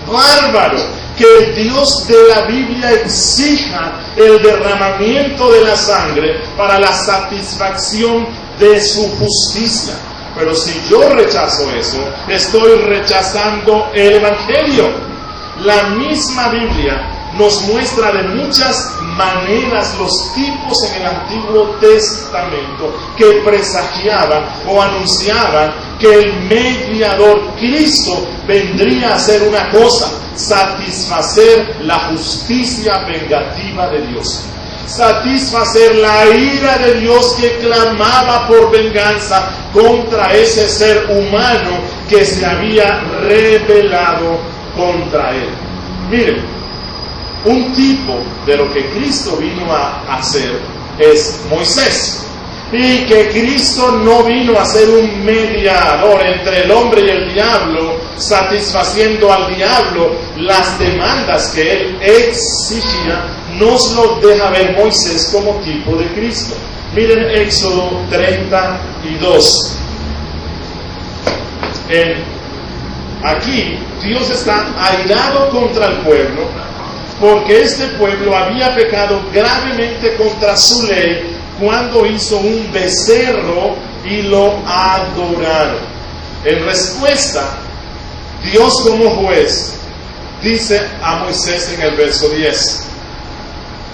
bárbaro, que el Dios de la Biblia exija el derramamiento de la sangre para la satisfacción de su justicia. Pero si yo rechazo eso, estoy rechazando el Evangelio. La misma Biblia nos muestra de muchas maneras los tipos en el Antiguo Testamento que presagiaban o anunciaban que el mediador Cristo vendría a hacer una cosa: satisfacer la justicia vengativa de Dios, satisfacer la ira de Dios que clamaba por venganza contra ese ser humano que se había rebelado contra él. Miren, un tipo de lo que Cristo vino a hacer es Moisés, y que Cristo no vino a ser un mediador entre el hombre y el diablo, satisfaciendo al diablo las demandas que él exigía, nos lo deja ver Moisés como tipo de Cristo. Miren Éxodo 32. Aquí Dios está airado contra el pueblo, porque este pueblo había pecado gravemente contra su ley cuando hizo un becerro y lo adoraron. En respuesta, Dios como juez dice a Moisés en el verso 10: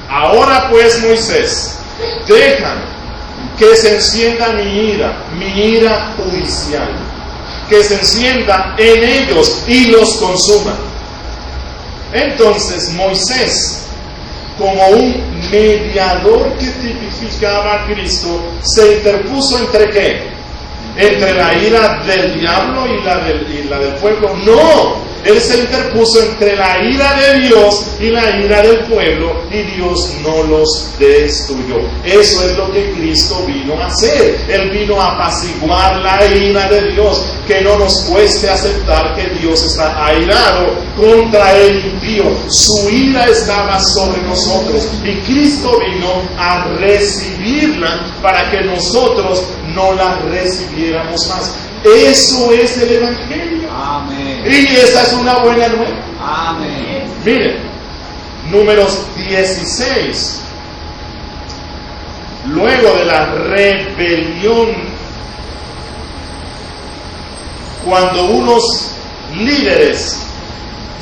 ahora pues, Moisés, deja que se encienda mi ira judicial, que se encienda en ellos y los consuma. Entonces Moisés, como un mediador que tipificaba a Cristo, se interpuso ¿entre qué? ¿Entre la ira del diablo y la del pueblo? No, Él se interpuso entre la ira de Dios y la ira del pueblo, y Dios no los destruyó. Eso es lo que Cristo vino a hacer. Él vino a apaciguar la ira de Dios, que no nos cueste aceptar que Dios está airado contra el impío. Su ira estaba sobre nosotros, y Cristo vino a recibirla para que nosotros no la recibiéramos más. Eso es el Evangelio. Amén. Y esa es una buena nueva. Amén. Miren, Números 16. Luego de la rebelión, cuando unos líderes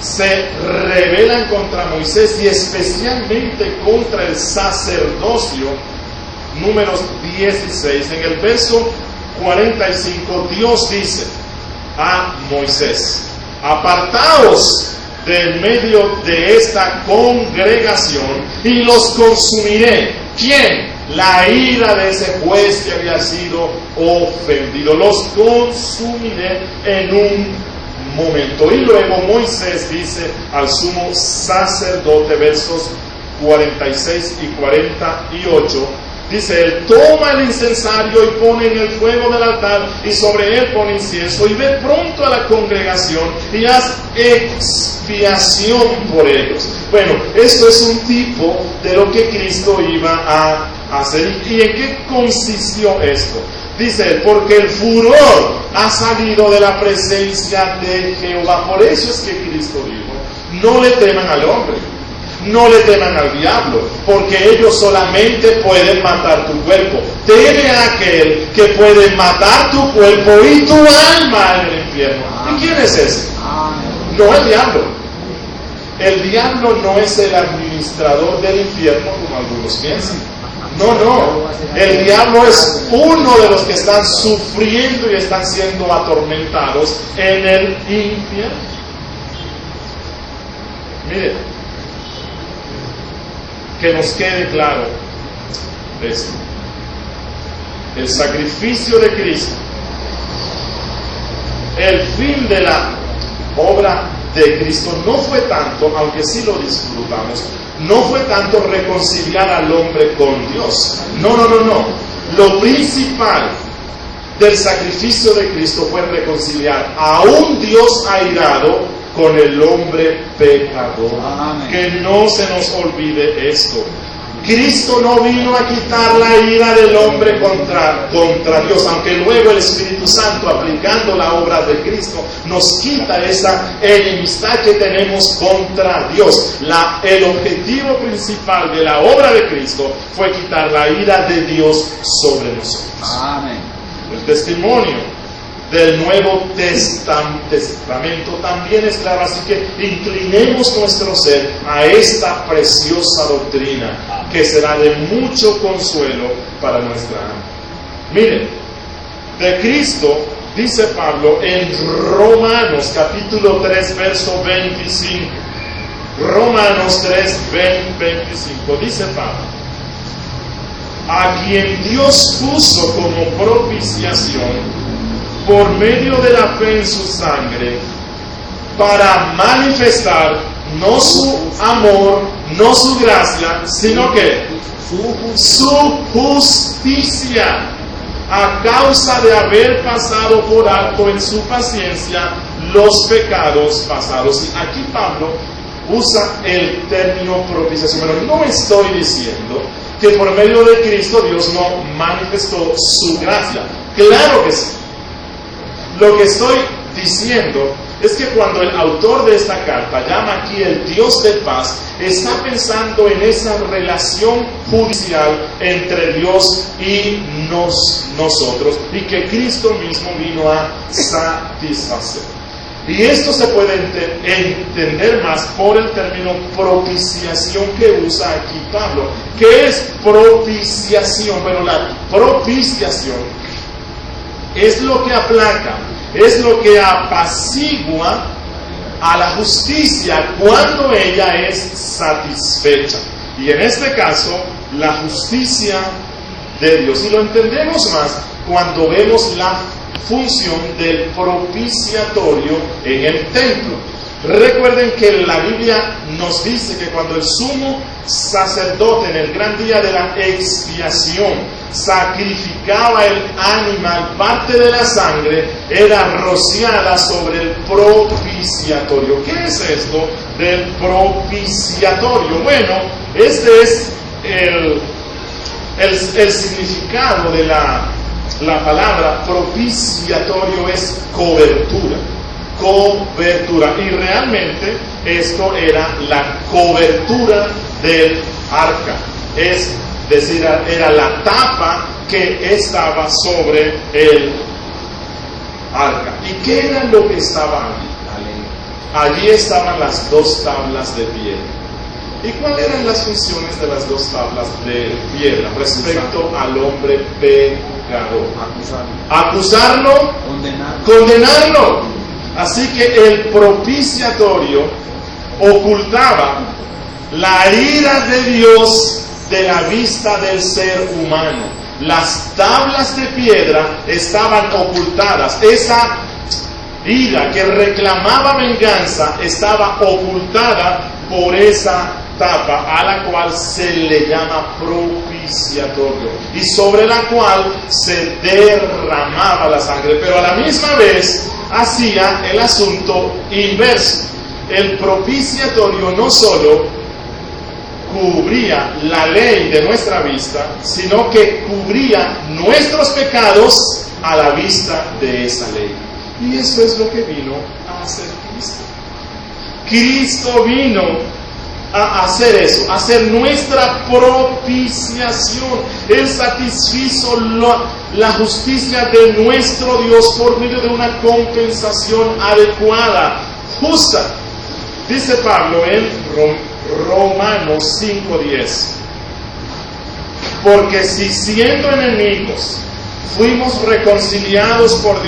se rebelan contra Moisés y especialmente contra el sacerdocio, Números 16, en el verso 45, Dios dice a Moisés: apartaos del medio de esta congregación y los consumiré. ¿Quién? La ira de ese juez que había sido ofendido. Los consumiré en un momento. Y luego Moisés dice al sumo sacerdote, versos 46 y 48, dice él: toma el incensario y pone en el fuego del altar, y sobre él pone incienso, y ve pronto a la congregación y haz expiación por ellos. Bueno, esto es un tipo de lo que Cristo iba a hacer. ¿Y en qué consistió esto? Dice él: porque el furor ha salido de la presencia de Jehová. Por eso es que Cristo dijo: no le teman al hombre, no le teman al diablo, porque ellos solamente pueden matar tu cuerpo. Teme a aquel que puede matar tu cuerpo y tu alma en el infierno. ¿Y quién es ese? No el diablo. El diablo no es el administrador del infierno como algunos piensan. No. El diablo es uno de los que están sufriendo y están siendo atormentados en el infierno. Mire, que nos quede claro esto: el sacrificio de Cristo, el fin de la obra de Cristo no fue tanto, aunque sí lo disfrutamos, no fue tanto reconciliar al hombre con Dios. No. Lo principal del sacrificio de Cristo fue reconciliar a un Dios airado con el hombre pecador. Amén. Que no se nos olvide esto. Cristo no vino a quitar la ira del hombre contra Dios, aunque luego el Espíritu Santo, aplicando la obra de Cristo, nos quita esa enemistad que tenemos contra Dios. El objetivo principal de la obra de Cristo fue quitar la ira de Dios sobre nosotros. Amén. El testimonio del Nuevo Testamento también es claro, así que inclinemos nuestro ser a esta preciosa doctrina que será de mucho consuelo para nuestra alma. Miren, de Cristo dice Pablo en Romanos capítulo 3 verso 25. Romanos 3 25 dice Pablo: a quien Dios puso como propiciación por medio de la fe en su sangre, para manifestar no su amor, no su gracia, sino que su justicia, a causa de haber pasado por alto en su paciencia los pecados pasados. Y aquí Pablo usa el término propiciación. Pero no estoy diciendo que por medio de Cristo Dios no manifestó su gracia. Claro que sí. Lo que estoy diciendo es que cuando el autor de esta carta llama aquí el Dios de paz, está pensando en esa relación judicial entre Dios y nosotros, y que Cristo mismo vino a satisfacer. Y esto se puede entender más por el término propiciación que usa aquí Pablo. ¿Qué es propiciación? Bueno, la propiciación es lo que aplaca, es lo que apacigua a la justicia cuando ella es satisfecha. Y en este caso, la justicia de Dios. Y lo entendemos más cuando vemos la función del propiciatorio en el templo. Recuerden que la Biblia nos dice que cuando el sumo sacerdote en el gran día de la expiación sacrificaba el animal, parte de la sangre era rociada sobre el propiciatorio. ¿Qué es esto del propiciatorio? Bueno, este es el significado de la palabra propiciatorio, es cobertura. Y realmente esto era la cobertura del arca, es decir, era la tapa que estaba sobre el arca. ¿Y qué era lo que estaba allí? Allí estaban las dos tablas de piedra. ¿Y cuáles eran las funciones de las dos tablas de piedra respecto al hombre pecador? Acusarlo, condenarlo. Así que el propiciatorio ocultaba la ira de Dios de la vista del ser humano. Las tablas de piedra estaban ocultadas. Esa ira que reclamaba venganza estaba ocultada por esa tapa, a la cual se le llama propiciatorio, y sobre la cual se derramaba la sangre. Pero a la misma vez hacía el asunto inverso. El propiciatorio no solo cubría la ley de nuestra vista, sino que cubría nuestros pecados a la vista de esa ley. Y eso es lo que vino a hacer Cristo. Cristo vino a hacer eso, a hacer nuestra propiciación. Él satisfizo la justicia de nuestro Dios por medio de una compensación adecuada, justa. Dice Pablo en Romanos 5:10: porque si siendo enemigos fuimos reconciliados con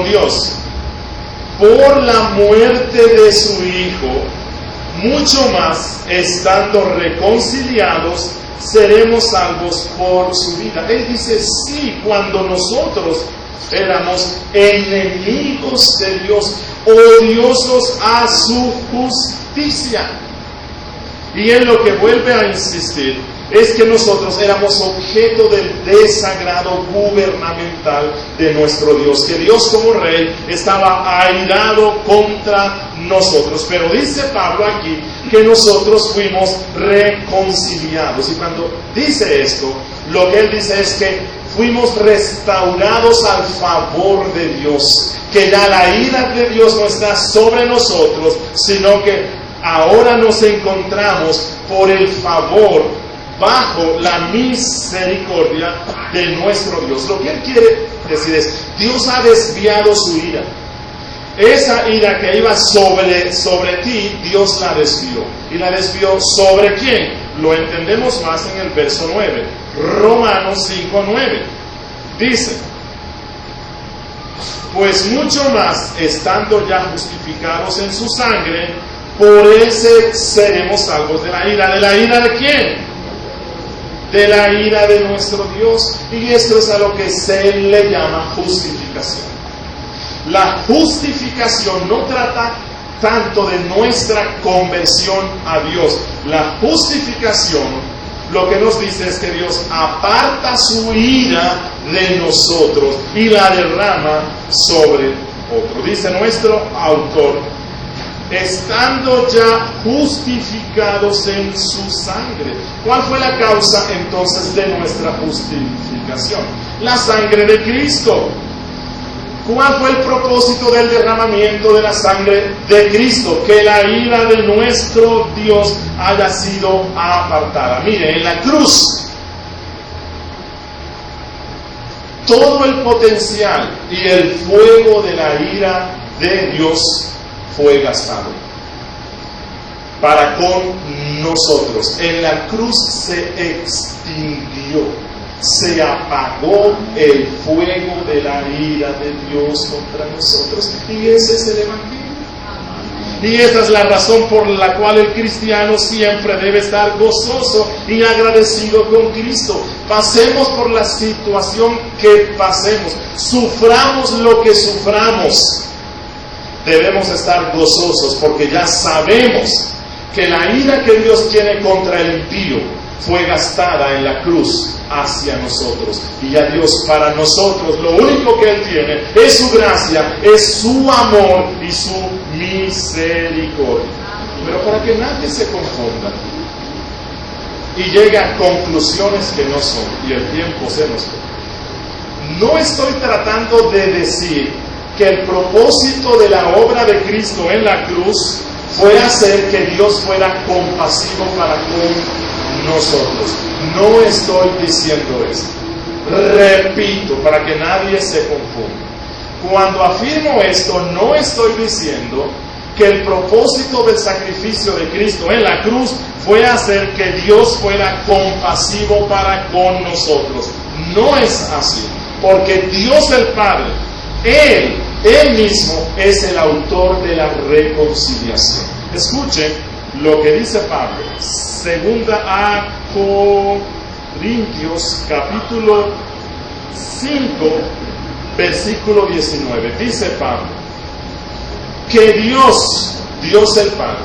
Dios por la muerte de su Hijo, mucho más, estando reconciliados, seremos salvos por su vida. Él dice, sí, cuando nosotros éramos enemigos de Dios, odiosos a su justicia. Y en lo que vuelve a insistir es que nosotros éramos objeto del desagrado gubernamental de nuestro Dios, que Dios como Rey estaba airado contra nosotros. Pero dice Pablo aquí que nosotros fuimos reconciliados. Y cuando dice esto, lo que él dice es que fuimos restaurados al favor de Dios, que ya la ira de Dios no está sobre nosotros, sino que ahora nos encontramos por el favor, bajo la misericordia de nuestro Dios. Lo que él quiere decir es, Dios ha desviado su ira. Esa ira que iba sobre ti, Dios la desvió. ¿Y la desvió sobre quién? Lo entendemos más en el verso 9. Romanos 5:9. Dice, pues mucho más, estando ya justificados en su sangre, por ese seremos salvos de la ira. ¿De la ira de quién? De la ira de nuestro Dios. Y esto es a lo que se le llama justificación. La justificación no trata tanto de nuestra conversión a Dios. La justificación lo que nos dice es que Dios aparta su ira de nosotros y la derrama sobre otro. Dice nuestro autor, estando ya justificados en su sangre. ¿Cuál fue la causa entonces de nuestra justificación? La sangre de Cristo. ¿Cuál fue el propósito del derramamiento de la sangre de Cristo? Que la ira de nuestro Dios haya sido apartada. Mire, en la cruz, todo el potencial y el fuego de la ira de Dios fue gastado para con nosotros. En la cruz se extinguió, se apagó el fuego de la ira de Dios contra nosotros, y ese es el Evangelio. Y esta es la razón por la cual el cristiano siempre debe estar gozoso y agradecido con Cristo. Pasemos por la situación que pasemos, suframos lo que suframos, debemos estar gozosos porque ya sabemos que la ira que Dios tiene contra el impío fue gastada en la cruz hacia nosotros. Y ya Dios para nosotros lo único que Él tiene es su gracia, es su amor y su misericordia. Pero para que nadie se confunda y llegue a conclusiones que no son, y el tiempo se nos fue, no estoy tratando de decir que el propósito de la obra de Cristo en la cruz fue hacer que Dios fuera compasivo para con nosotros. No estoy diciendo esto. Repito, para que nadie se confunda. Cuando afirmo esto, no estoy diciendo que el propósito del sacrificio de Cristo en la cruz fue hacer que Dios fuera compasivo para con nosotros. No es así, porque Dios el Padre, Él mismo es el autor de la reconciliación. Escuchen lo que dice Pablo, 2 a Corintios, capítulo 5, versículo 19. Dice Pablo, que Dios el Padre,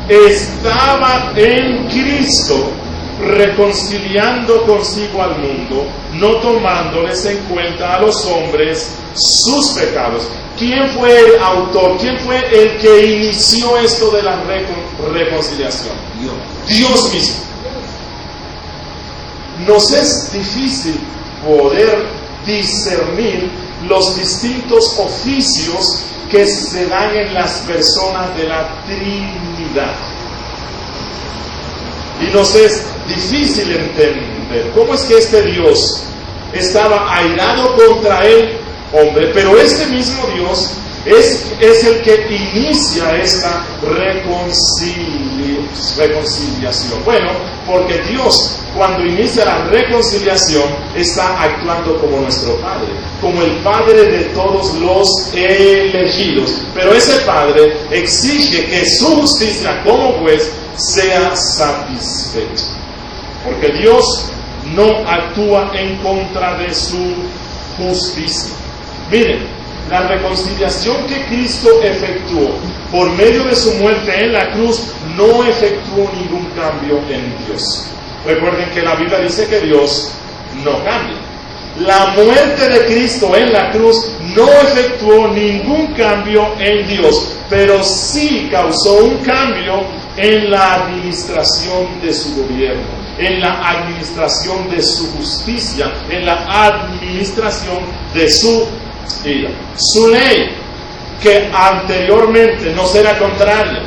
estaba en Cristo reconciliando consigo al mundo, no tomándoles en cuenta a los hombres sus pecados. ¿Quién fue el autor? ¿Quién fue el que inició esto de la reconciliación? Dios mismo. Nos es difícil poder discernir los distintos oficios que se dan en las personas de la Trinidad. Y nos es difícil entender cómo es que este Dios estaba airado contra el hombre, pero este mismo Dios es el que inicia esta reconciliación. Bueno, porque Dios, cuando inicia la reconciliación, está actuando como nuestro Padre, como el Padre de todos los elegidos. Pero ese Padre exige que su justicia como juez sea satisfecha, porque Dios no actúa en contra de su justicia. Miren, la reconciliación que Cristo efectuó por medio de su muerte en la cruz no efectuó ningún cambio en Dios. Recuerden que la Biblia dice que Dios no cambia. La muerte de Cristo en la cruz no efectuó ningún cambio en Dios, pero sí causó un cambio en la administración de su gobierno, en la administración de su justicia, en la administración de su ira. Su ley, que anteriormente nos era contraria,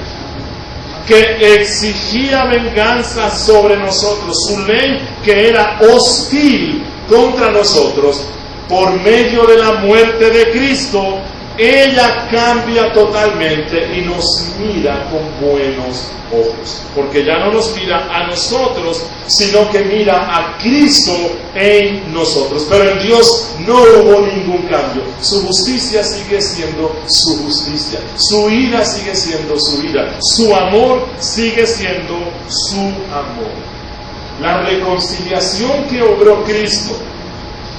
que exigía venganza sobre nosotros, su ley que era hostil contra nosotros, por medio de la muerte de Cristo, ella cambia totalmente y nos mira con buenos ojos, porque ya no nos mira a nosotros, sino que mira a Cristo en nosotros. Pero en Dios no hubo ningún cambio. Su justicia sigue siendo su justicia, su ira sigue siendo su ira, su amor sigue siendo su amor. La reconciliación que obró Cristo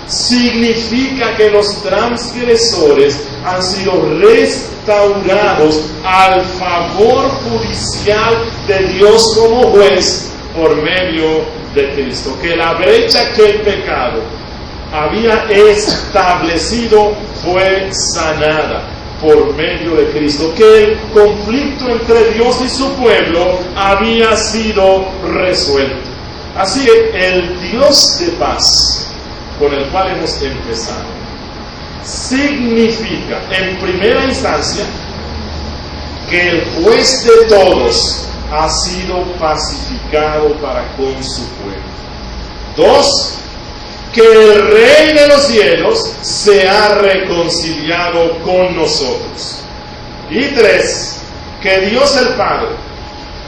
significa que los transgresores han sido restaurados al favor judicial de Dios como juez por medio de Cristo. Que la brecha que el pecado había establecido fue sanada por medio de Cristo. Que el conflicto entre Dios y su pueblo había sido resuelto. Así que el Dios de paz con el cual hemos empezado significa, en primera instancia, que el juez de todos ha sido pacificado para con su pueblo. 2, que el Rey de los cielos se ha reconciliado con nosotros. Y 3, que Dios el Padre,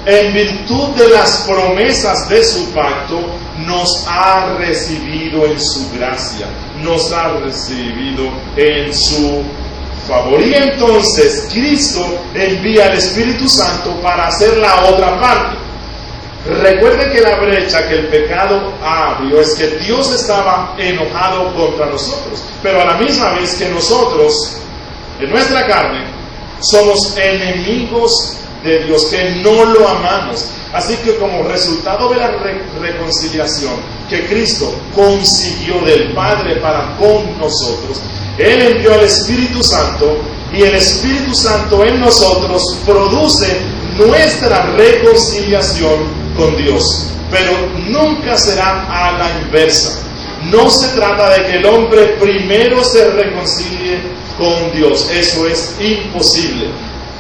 en virtud de las promesas de su pacto, nos ha recibido en su gracia, nos ha recibido en su favor. Y entonces Cristo envía al Espíritu Santo para hacer la otra parte. Recuerde que la brecha que el pecado abrió es que Dios estaba enojado contra nosotros, pero a la misma vez que nosotros, en nuestra carne, somos enemigos de Dios, que no lo amamos. Así que como resultado de la reconciliación que Cristo consiguió del Padre para con nosotros, Él envió al Espíritu Santo, y el Espíritu Santo en nosotros produce nuestra reconciliación con Dios. Pero nunca será a la inversa. No se trata de que el hombre primero se reconcilie con Dios. Eso es imposible.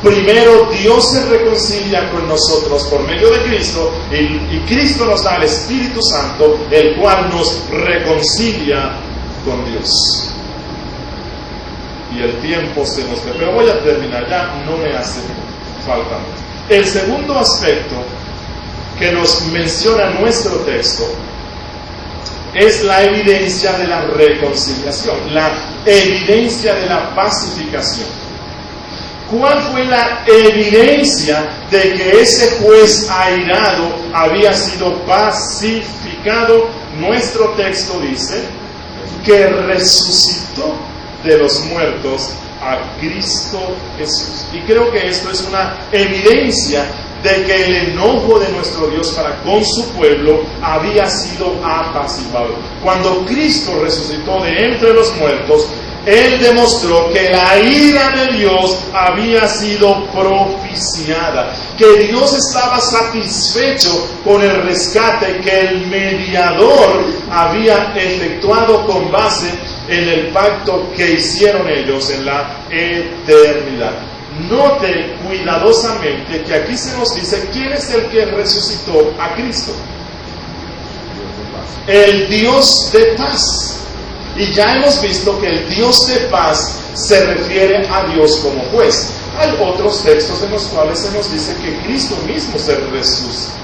Primero Dios se reconcilia con nosotros por medio de Cristo, y Cristo nos da el Espíritu Santo, el cual nos reconcilia con Dios. Y el tiempo se nos ve, pero voy a terminar, ya no me hace falta mucho. El segundo aspecto que nos menciona nuestro texto es la evidencia de la reconciliación, la evidencia de la pacificación. ¿Cuál fue la evidencia de que ese juez airado había sido pacificado? Nuestro texto dice que resucitó de los muertos a Cristo Jesús. Y creo que esto es una evidencia de que el enojo de nuestro Dios para con su pueblo había sido apaciguado. Cuando Cristo resucitó de entre los muertos, Él demostró que la ira de Dios había sido propiciada, que Dios estaba satisfecho con el rescate que el mediador había efectuado con base en el pacto que hicieron ellos en la eternidad. Note cuidadosamente que aquí se nos dice quién es el que resucitó a Cristo. El Dios de paz. Y ya hemos visto que el Dios de paz se refiere a Dios como juez. Hay otros textos en los cuales se nos dice que Cristo mismo se resucitó.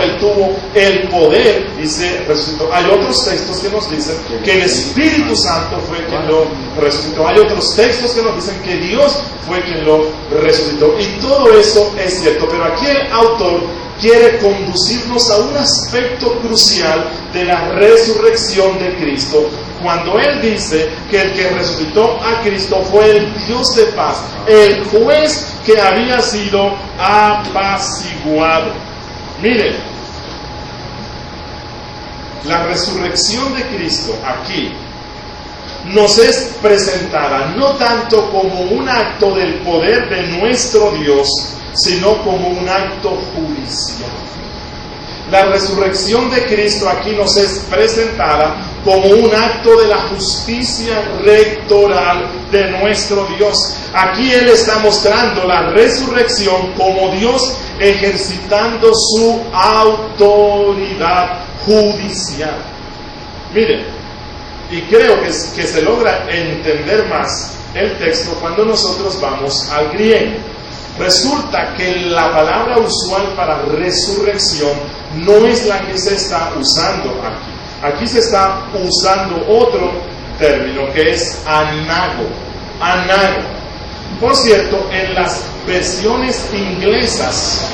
Él tuvo el poder y se resucitó. Hay otros textos que nos dicen que el Espíritu Santo fue quien lo resucitó. Hay otros textos que nos dicen que Dios fue quien lo resucitó. Y todo eso es cierto. Pero aquí el autor quiere conducirnos a un aspecto crucial de la resurrección de Cristo, cuando Él dice que el que resucitó a Cristo fue el Dios de paz, el juez que había sido apaciguado. Miren, la resurrección de Cristo aquí nos es presentada no tanto como un acto del poder de nuestro Dios, sino como un acto judicial. La resurrección de Cristo aquí nos es presentada como un acto de la justicia rectoral de nuestro Dios. Aquí Él está mostrando la resurrección como Dios ejercitando su autoridad judicial. Miren, y creo que se logra entender más el texto cuando nosotros vamos al griego. Resulta que la palabra usual para resurrección no es la que se está usando aquí. Aquí se está usando otro término que es anago. Anago. Por cierto, en las versiones inglesas,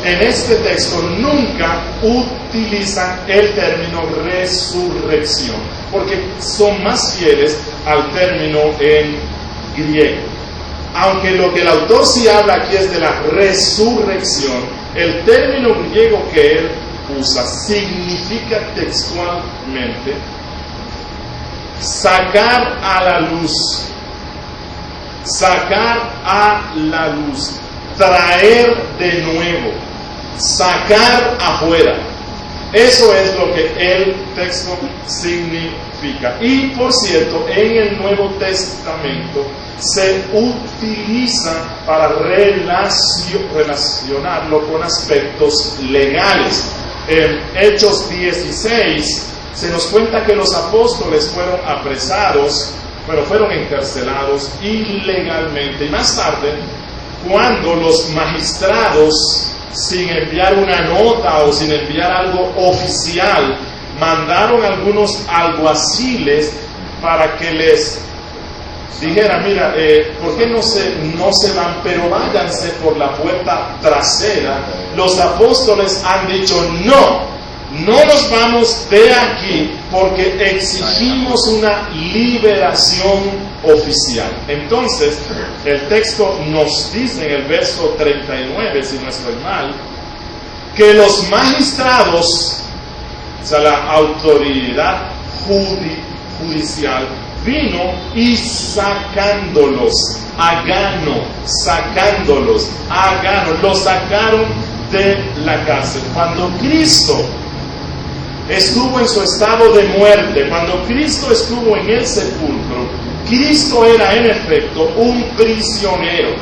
en este texto nunca utilizan el término resurrección, porque son más fieles al término en griego. Aunque lo que el autor sí habla aquí es de la resurrección, el término griego que él usa significa textualmente sacar a la luz, traer de nuevo, sacar afuera. Eso es lo que el texto significa. Y por cierto, en el Nuevo Testamento se utiliza para relacionarlo con aspectos legales. En Hechos 16 se nos cuenta que los apóstoles fueron apresados, pero fueron encarcelados ilegalmente. Y más tarde, cuando los magistrados, sin enviar una nota o sin enviar algo oficial, mandaron algunos alguaciles para que les dijera, mira, ¿por qué no se van? Pero váyanse por la puerta trasera. Los apóstoles han dicho, no nos vamos de aquí porque exigimos una liberación oficial. Entonces, el texto nos dice en el verso 39, si no estoy mal, que los magistrados, o sea, la autoridad judicial, vino y sacándolos, los sacaron de la cárcel. Cuando Cristo estuvo en su estado de muerte, cuando Cristo estuvo en el sepulcro, Cristo era en efecto un prisionero,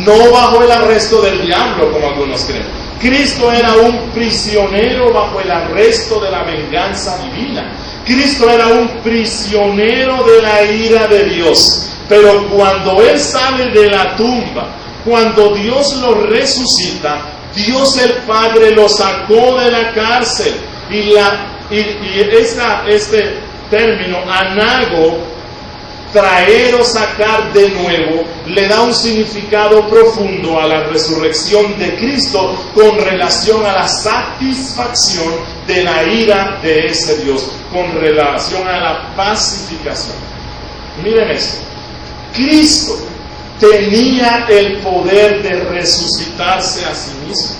no bajo el arresto del diablo como algunos creen. Cristo era un prisionero bajo el arresto de la venganza divina. Cristo era un prisionero de la ira de Dios. Pero cuando Él sale de la tumba, cuando Dios lo resucita, Dios el Padre lo sacó de la cárcel. Y este término, anago, traer o sacar de nuevo, le da un significado profundo a la resurrección de Cristo con relación a la satisfacción de la ira de ese Dios, con relación a la pacificación. Miren esto, Cristo tenía el poder de resucitarse a sí mismo.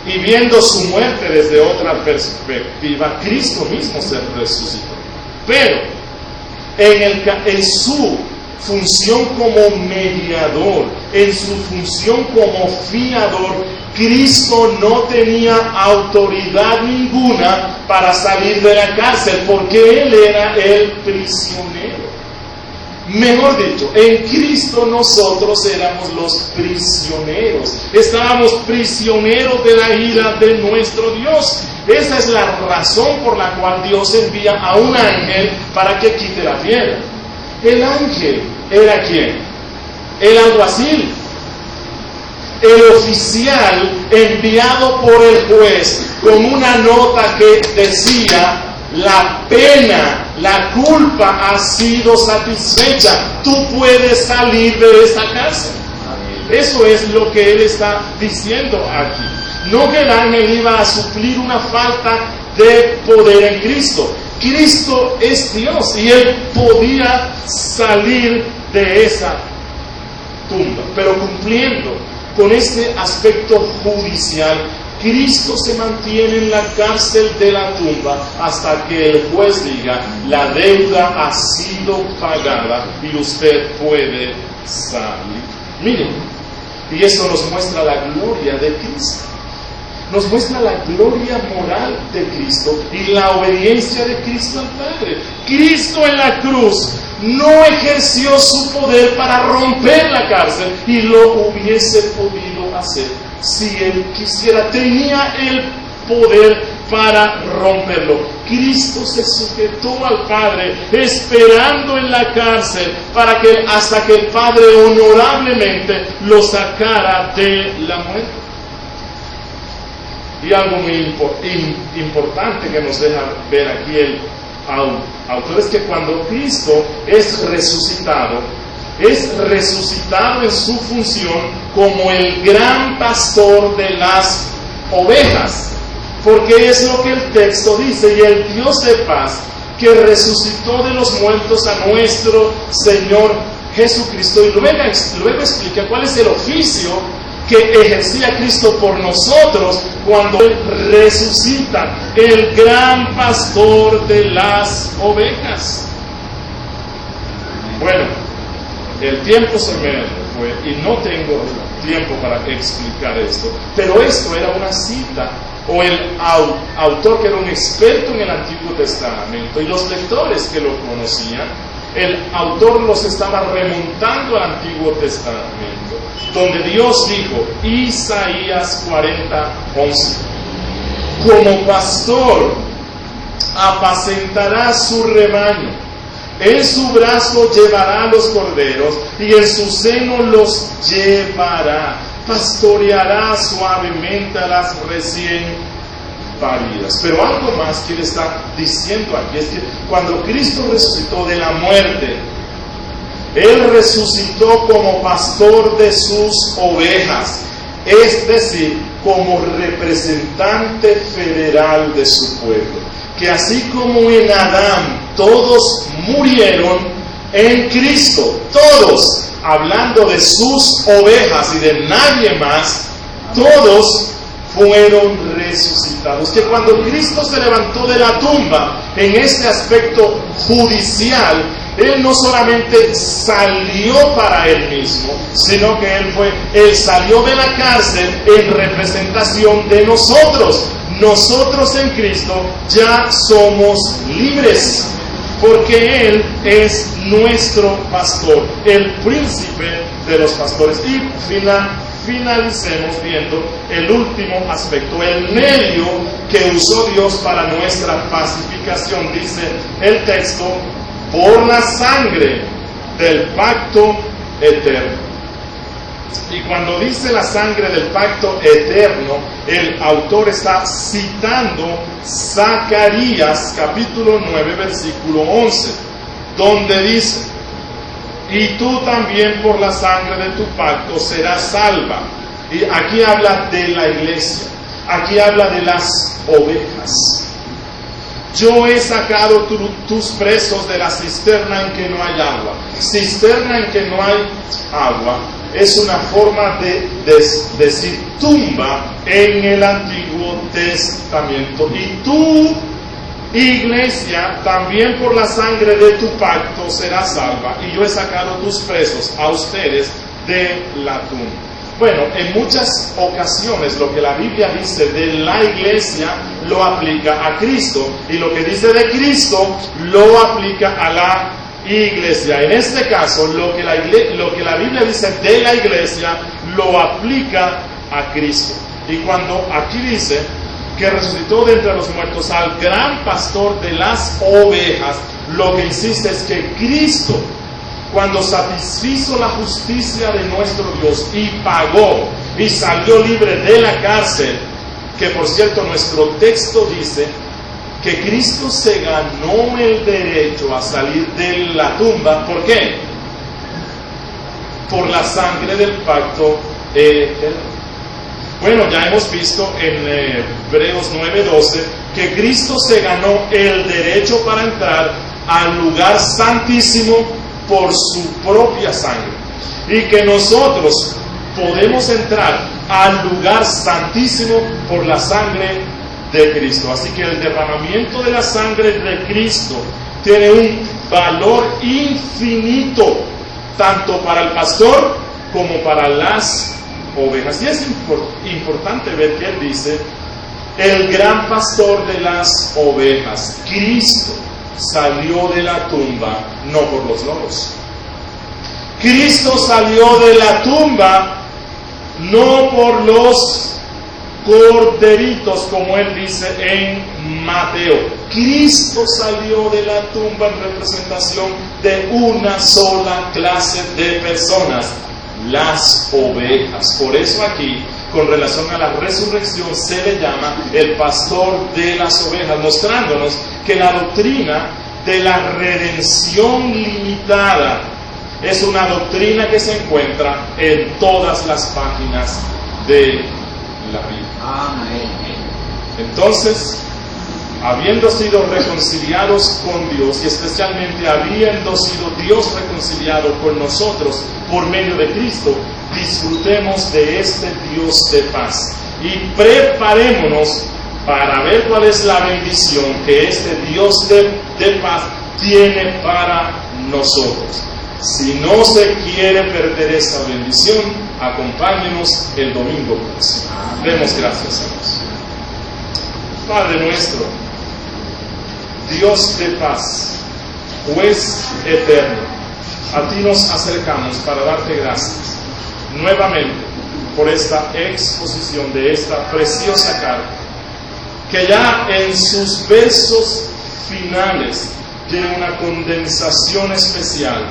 Y viendo su muerte desde otra perspectiva, Cristo mismo se resucitó. Pero en su función como mediador, en su función como fiador, Cristo no tenía autoridad ninguna para salir de la cárcel, porque Él era el prisionero. Mejor dicho, en Cristo nosotros éramos los prisioneros. Estábamos prisioneros de la ira de nuestro Dios. Esa es la razón por la cual Dios envía a un ángel para que quite la piedra. El ángel era ¿quién? El alguacil, el oficial enviado por el juez con una nota que decía: la pena, la culpa ha sido satisfecha, tú puedes salir de esta cárcel. Eso es lo que él está diciendo aquí. No que el ángel iba a suplir una falta de poder en Cristo. Cristo es Dios y Él podía salir de esa tumba, pero cumpliendo con este aspecto judicial, Cristo se mantiene en la cárcel de la tumba hasta que el juez diga: la deuda ha sido pagada y usted puede salir. Miren, y eso nos muestra la gloria de Cristo. Nos muestra la gloria moral de Cristo y la obediencia de Cristo al Padre. Cristo en la cruz no ejerció su poder para romper la cárcel y lo hubiese podido hacer si Él quisiera. Tenía el poder para romperlo. Cristo se sujetó al Padre esperando en la cárcel hasta que el Padre honorablemente lo sacara de la muerte. Y algo muy importante que nos deja ver aquí el autor es que cuando Cristo es resucitado en su función como el gran pastor de las ovejas, porque es lo que el texto dice: y el Dios de paz, que resucitó de los muertos a nuestro Señor Jesucristo. Y luego explica cuál es el oficio que ejercía Cristo por nosotros cuando Él resucita, el gran pastor de las ovejas. Bueno, el tiempo se me fue y no tengo tiempo para explicar esto, pero esto era una cita, o el autor, que era un experto en el Antiguo Testamento, y los lectores que lo conocían, el autor los estaba remontando al Antiguo Testamento, donde Dios dijo, Isaías 40:11, como pastor apacentará su rebaño, en su brazo llevará los corderos y en su seno los llevará, pastoreará suavemente a las recién paridas. Pero algo más que él está diciendo aquí es que cuando Cristo resucitó de la muerte, Él resucitó como pastor de sus ovejas, es decir, como representante federal de su pueblo. Que así como en Adán todos murieron, en Cristo todos, hablando de sus ovejas y de nadie más, todos fueron resucitados. Que cuando Cristo se levantó de la tumba, en este aspecto judicial, Él no solamente salió para Él mismo, sino que Él salió de la cárcel en representación de nosotros. Nosotros en Cristo ya somos libres, porque Él es nuestro pastor, el príncipe de los pastores. Y finalicemos viendo el último aspecto, el medio que usó Dios para nuestra pacificación. Dice el texto: por la sangre del pacto eterno. Y cuando dice la sangre del pacto eterno, el autor está citando Zacarías capítulo 9 versículo 11. donde dice: y tú también por la sangre de tu pacto serás salva. Y aquí habla de la iglesia, aquí habla de las ovejas. Yo he sacado tus presos de la cisterna en que no hay agua. Cisterna en que no hay agua es una forma de decir tumba en el Antiguo Testamento. Y tú, iglesia, también por la sangre de tu pacto serás salva. Y yo he sacado tus presos, a ustedes, de la tumba. Bueno, en muchas ocasiones lo que la Biblia dice de la iglesia lo aplica a Cristo, y lo que dice de Cristo lo aplica a la iglesia. En este caso, lo que la Biblia dice de la iglesia lo aplica a Cristo. Y cuando aquí dice que resucitó de entre los muertos al gran pastor de las ovejas, lo que insiste es que Cristo, cuando satisfizo la justicia de nuestro Dios y pagó y salió libre de la cárcel, que por cierto nuestro texto dice que Cristo se ganó el derecho a salir de la tumba. ¿Por qué? Por la sangre del pacto eterno. Bueno, ya hemos visto en Hebreos 9:12 que Cristo se ganó el derecho para entrar al lugar santísimo por su propia sangre, y que nosotros podemos entrar al lugar santísimo por la sangre de Cristo. Así que el derramamiento de la sangre de Cristo tiene un valor infinito, tanto para el pastor como para las ovejas. Y es importante ver que él dice: el gran pastor de las ovejas. Cristo salió de la tumba no por los loros. Cristo salió de la tumba no por los corderitos, como él dice en Mateo. Cristo salió de la tumba en representación de una sola clase de personas: las ovejas. Por eso aquí, con relación a la resurrección, se le llama el pastor de las ovejas, mostrándonos que la doctrina de la redención limitada es una doctrina que se encuentra en todas las páginas de la Biblia. Amén. Entonces, habiendo sido reconciliados con Dios, y especialmente habiendo sido Dios reconciliado con nosotros por medio de Cristo, disfrutemos de este Dios de paz y preparémonos para ver cuál es la bendición que este Dios de paz tiene para nosotros. Si no se quiere perder esa bendición, acompáñenos el domingo próximo. Demos gracias a Dios. Padre nuestro, Dios de paz, juez eterno, a ti nos acercamos para darte gracias nuevamente por esta exposición de esta preciosa carta, que ya en sus versos finales tiene una condensación especial,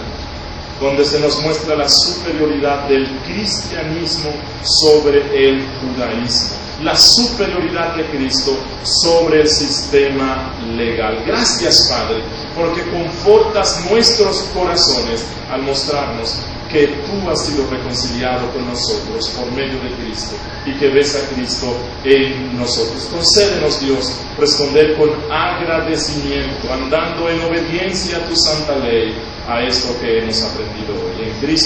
donde se nos muestra la superioridad del cristianismo sobre el judaísmo, la superioridad de Cristo sobre el sistema legal. Gracias, Padre, porque confortas nuestros corazones al mostrarnos que tú has sido reconciliado con nosotros por medio de Cristo y que ves a Cristo en nosotros. Concédenos, Dios, responder con agradecimiento, andando en obediencia a tu santa ley, a esto que hemos aprendido hoy en Cristo.